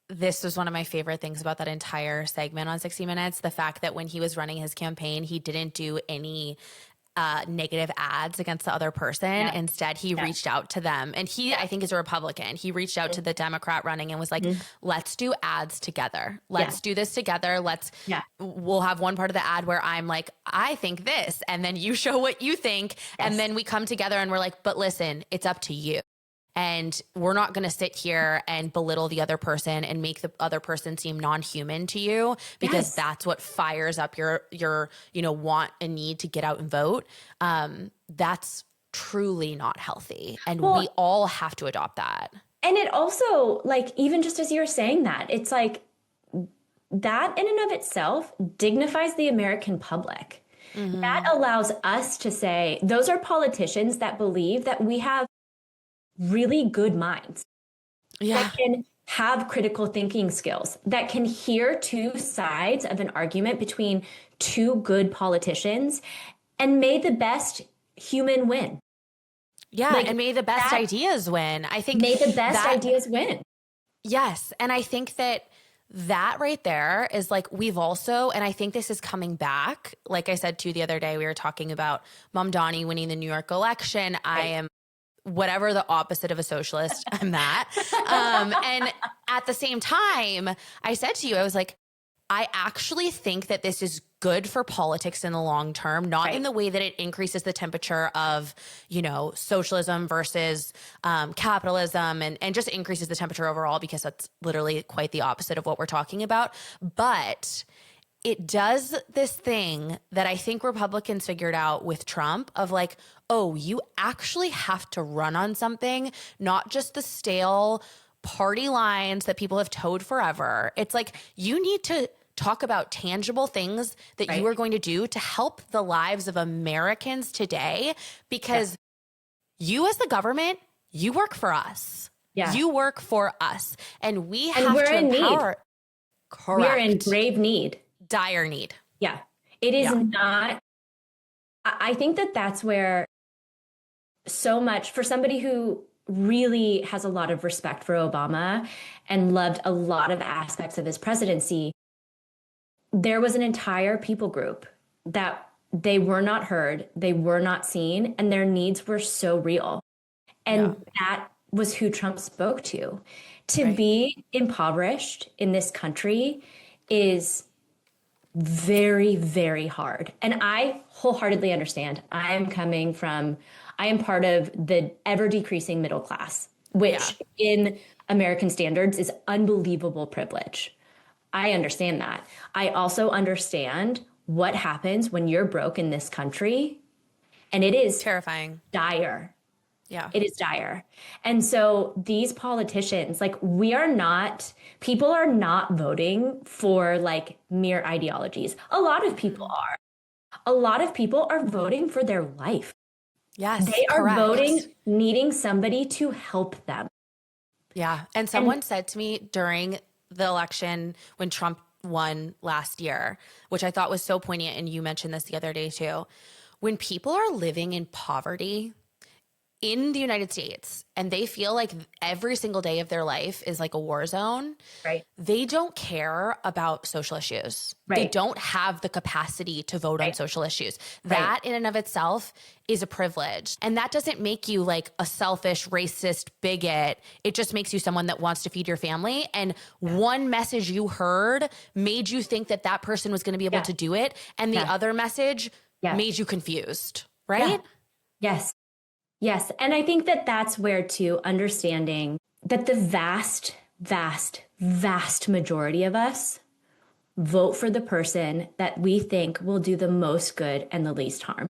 this was one of my favorite things about that entire segment on 60 Minutes. The fact that when he was running his campaign, he didn't do any negative ads against the other person. Yeah. Instead, he reached out to them. And I think, is a Republican. He reached out to the Democrat running and was like, let's do ads together. Let's do this together. We'll have one part of the ad where I'm like, I think this. And then you show what you think. Yes. And then we come together and we're like, but listen, it's up to you. And we're not going to sit here and belittle the other person and make the other person seem non-human to you, because that's what fires up your want and need to get out and vote. That's truly not healthy. And we all have to adopt that. And it also, like, even just as you're saying that, it's like that in and of itself dignifies the American public. Mm-hmm. That allows us to say, those are politicians that believe that we have really good minds that can have critical thinking skills, that can hear two sides of an argument between two good politicians, and may the best human win. Yeah, like, and may the best ideas win. I think may the best ideas win. Yes, and I think that right there is like, we've also, and I think this is coming back. Like I said too the other day, we were talking about Mom Donnie winning the New York election. Right. I am whatever the opposite of a socialist, I'm that. And at the same time, I said to you, I was like, I actually think that this is good for politics in the long term, not in the way that it increases the temperature of, socialism versus capitalism and just increases the temperature overall, because that's literally quite the opposite of what we're talking about. But it does this thing that I think Republicans figured out with Trump of like, oh, you actually have to run on something, not just the stale party lines that people have towed forever. It's like, you need to talk about tangible things that you are going to do to help the lives of Americans today, because you as the government, you work for us. Yeah. You work for us. And we have to empower. Need. Correct. We are in grave need. Dire need. Yeah. It is not. I think that that's where so much, for somebody who really has a lot of respect for Obama and loved a lot of aspects of his presidency, there was an entire people group that they were not heard, they were not seen, and their needs were so real. And that was who Trump spoke to. To be impoverished in this country is very, very hard. And I wholeheartedly understand. I am part of the ever decreasing middle class, which in American standards is unbelievable privilege. I understand that. I also understand what happens when you're broke in this country. And it is terrifying. Dire. Yeah. It is dire. And so these politicians, like, people are not voting for like mere ideologies. A lot of people are. A lot of people are voting for their life. Yes. They are voting, needing somebody to help them. Yeah. And someone said to me during the election when Trump won last year, which I thought was so poignant, and you mentioned this the other day too, when people are living in poverty, in the United States and they feel like every single day of their life is like a war zone, Right. they don't care about social issues. They Right. don't have the capacity to vote on Right. social issues. Right. That in and of itself is a privilege. And that doesn't make you like a selfish, racist bigot. It just makes you someone that wants to feed your family. And one message you heard made you think that that person was going to be able Yeah. to do it. And the Yeah. other message Yeah. made you confused, Yeah. right? Yes. Yes. And I think that that's where too, understanding that the vast, vast, vast majority of us vote for the person that we think will do the most good and the least harm.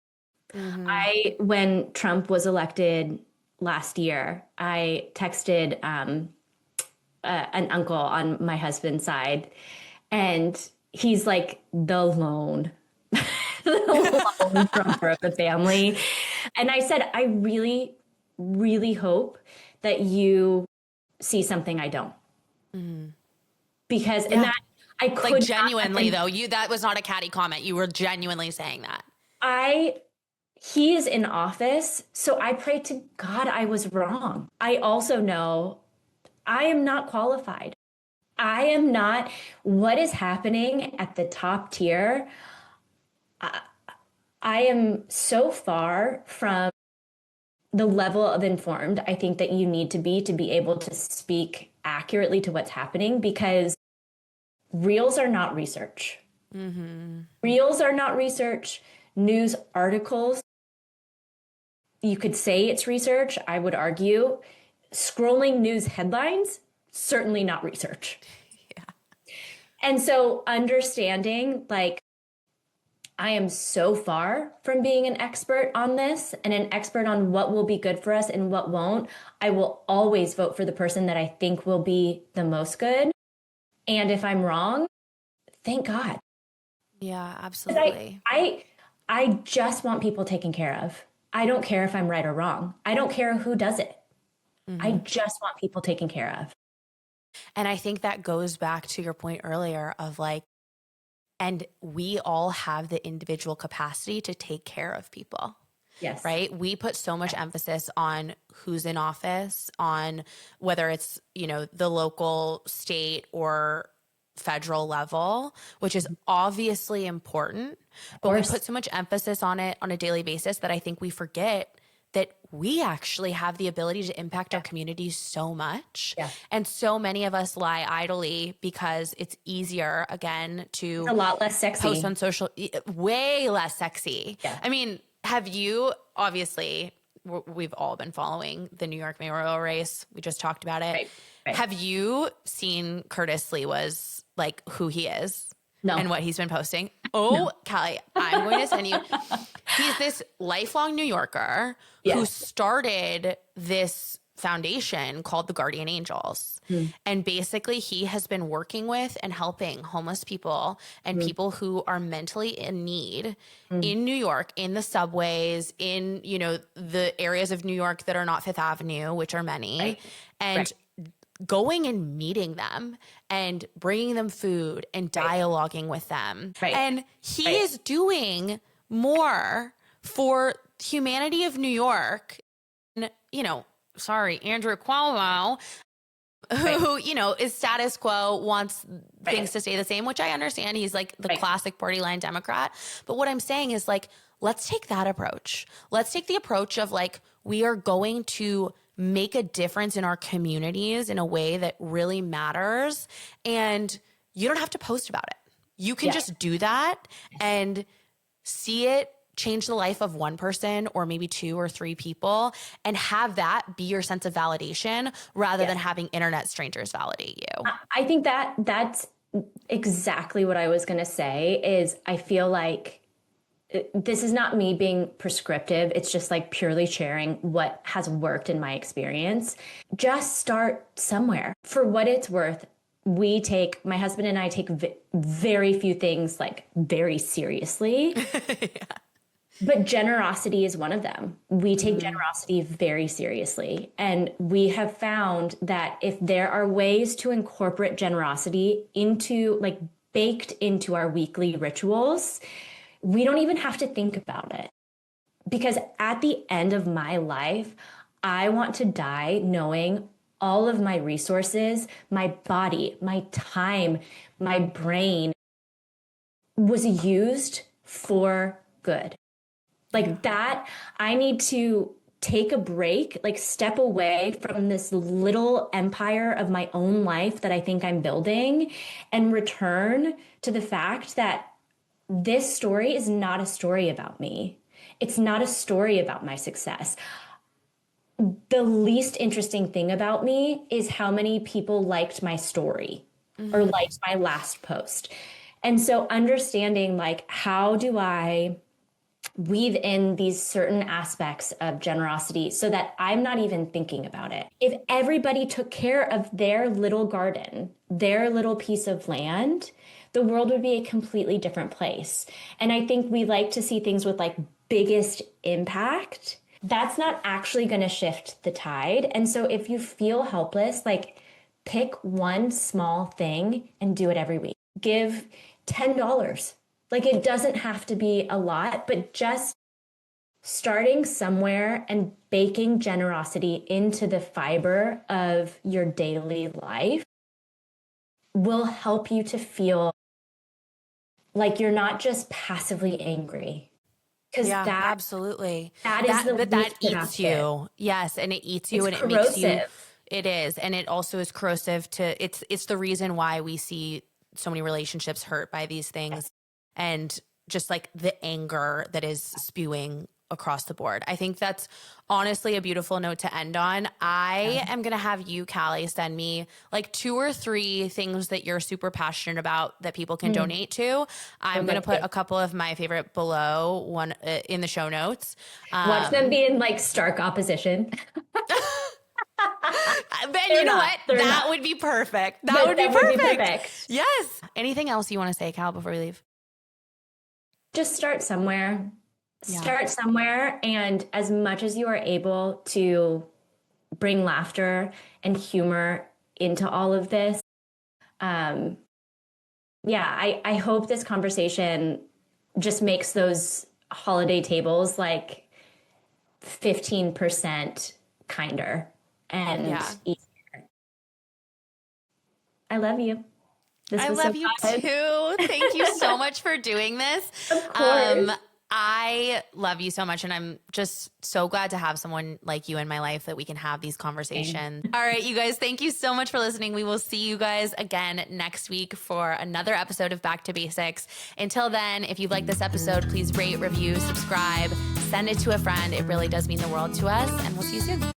When Trump was elected last year, I texted an uncle on my husband's side, and he's like the lone, the lone Trumper of the family. And I said, I really, really hope that you see something I don't. Because, and that I could Like not genuinely have though, that was not a catty comment. You were genuinely saying that. he is in office, so I pray to God I was wrong. I also know I am not qualified. I am not. What is happening at the top tier, I am so far from the level of informed I think that you need to be able to speak accurately to what's happening, because reels are not research. Reels are not research. News articles, you could say it's research. I would argue scrolling news headlines, certainly not research. Yeah. And so understanding, like, I am so far from being an expert on this and an expert on what will be good for us and what won't. I will always vote for the person that I think will be the most good. And if I'm wrong, thank God. Yeah, absolutely. I just want people taken care of. I don't care if I'm right or wrong. I don't care who does it. I just want people taken care of. And I think that goes back to your point earlier of like, and we all have the individual capacity to take care of people. Yes. Right? We put so much emphasis on who's in office, on whether it's, the local, state, or federal level, which is obviously important, but we put so much emphasis on it on a daily basis that I think we forget that we actually have the ability to impact our communities so much. Yeah. And so many of us lie idly because it's easier, again, to It's a lot less sexy. Post on social, way less sexy. Yeah. I mean, have you, obviously, we've all been following the New York mayoral race. We just talked about it. Right. Have you seen Curtis Lewa's, like, who he is? No. And what he's been posting? Oh, no. Callie, I'm going to send you. He's this lifelong New Yorker who started this foundation called the Guardian Angels. And basically he has been working with and helping homeless people and people who are mentally in need in New York, in the subways, in, the areas of New York that are not Fifth Avenue, which are many, and going and meeting them and bringing them food and dialoguing with them. And he is doing more for humanity of New York. And, sorry, Andrew Cuomo, who, is status quo, wants things to stay the same, which I understand. He's like the classic party line Democrat. But what I'm saying is, like, let's take that approach. Let's take the approach of, like, we are going to make a difference in our communities in a way that really matters. And you don't have to post about it. You can just do that and see it change the life of one person or maybe two or three people, and have that be your sense of validation rather than having internet strangers validate you. I think that's exactly what I was going to say. Is I feel like this is not me being prescriptive. It's just like purely sharing what has worked in my experience. Just start somewhere. For what it's worth, my husband and I take very few things like very seriously. But generosity is one of them. We take generosity very seriously. And we have found that if there are ways to incorporate generosity baked into our weekly rituals, we don't even have to think about it. because at the end of my life, I want to die knowing all of my resources, my body, my time, my brain was used for good. Like that, I need to take a break, like step away from this little empire of my own life that I think I'm building and return to the fact that this story is not a story about me. It's not a story about my success. The least interesting thing about me is how many people liked my story or liked my last post. And so understanding like, how do I weave in these certain aspects of generosity so that I'm not even thinking about it? If everybody took care of their little garden, their little piece of land, the world would be a completely different place. And I think we like to see things with like biggest impact. That's not actually going to shift the tide. And so if you feel helpless, like pick one small thing and do it every week. Give $10. Like it doesn't have to be a lot, but just starting somewhere and baking generosity into the fiber of your daily life will help you to feel like you're not just passively angry. Because Yeah, that absolutely. that is the But that least eats productive. you. Yes, and it eats you It's and it makes you corrosive. it is. And it also is corrosive to it's the reason why we see so many relationships hurt by these things and just like the anger that is spewing across the board. I think that's honestly a beautiful note to end on. I am going to have you, Callie, send me like 2 or 3 things that you're super passionate about that people can donate to. I'm going to put a couple of my favorite below one in the show notes. Watch them be in like stark opposition. Ben, They're you know not. what? They're That not. would be perfect. That But would be that would be perfect. perfect. Yes. Anything else you want to say, Cal, before we leave? Just start somewhere. Yeah. Start somewhere. And as much as you are able to bring laughter and humor into all of this, I hope this conversation just makes those holiday tables like 15% kinder and Yeah. easier. I love you. This I was so love you fun. too. Thank you so much for doing this. Of course. I love you so much, and I'm just so glad to have someone like you in my life that we can have these conversations. All right, you guys, thank you so much for listening. We will see you guys again next week for another episode of Back to Basics. Until then, if you like this episode, please rate, review, subscribe, send it to a friend. It really does mean the world to us, and we'll see you soon.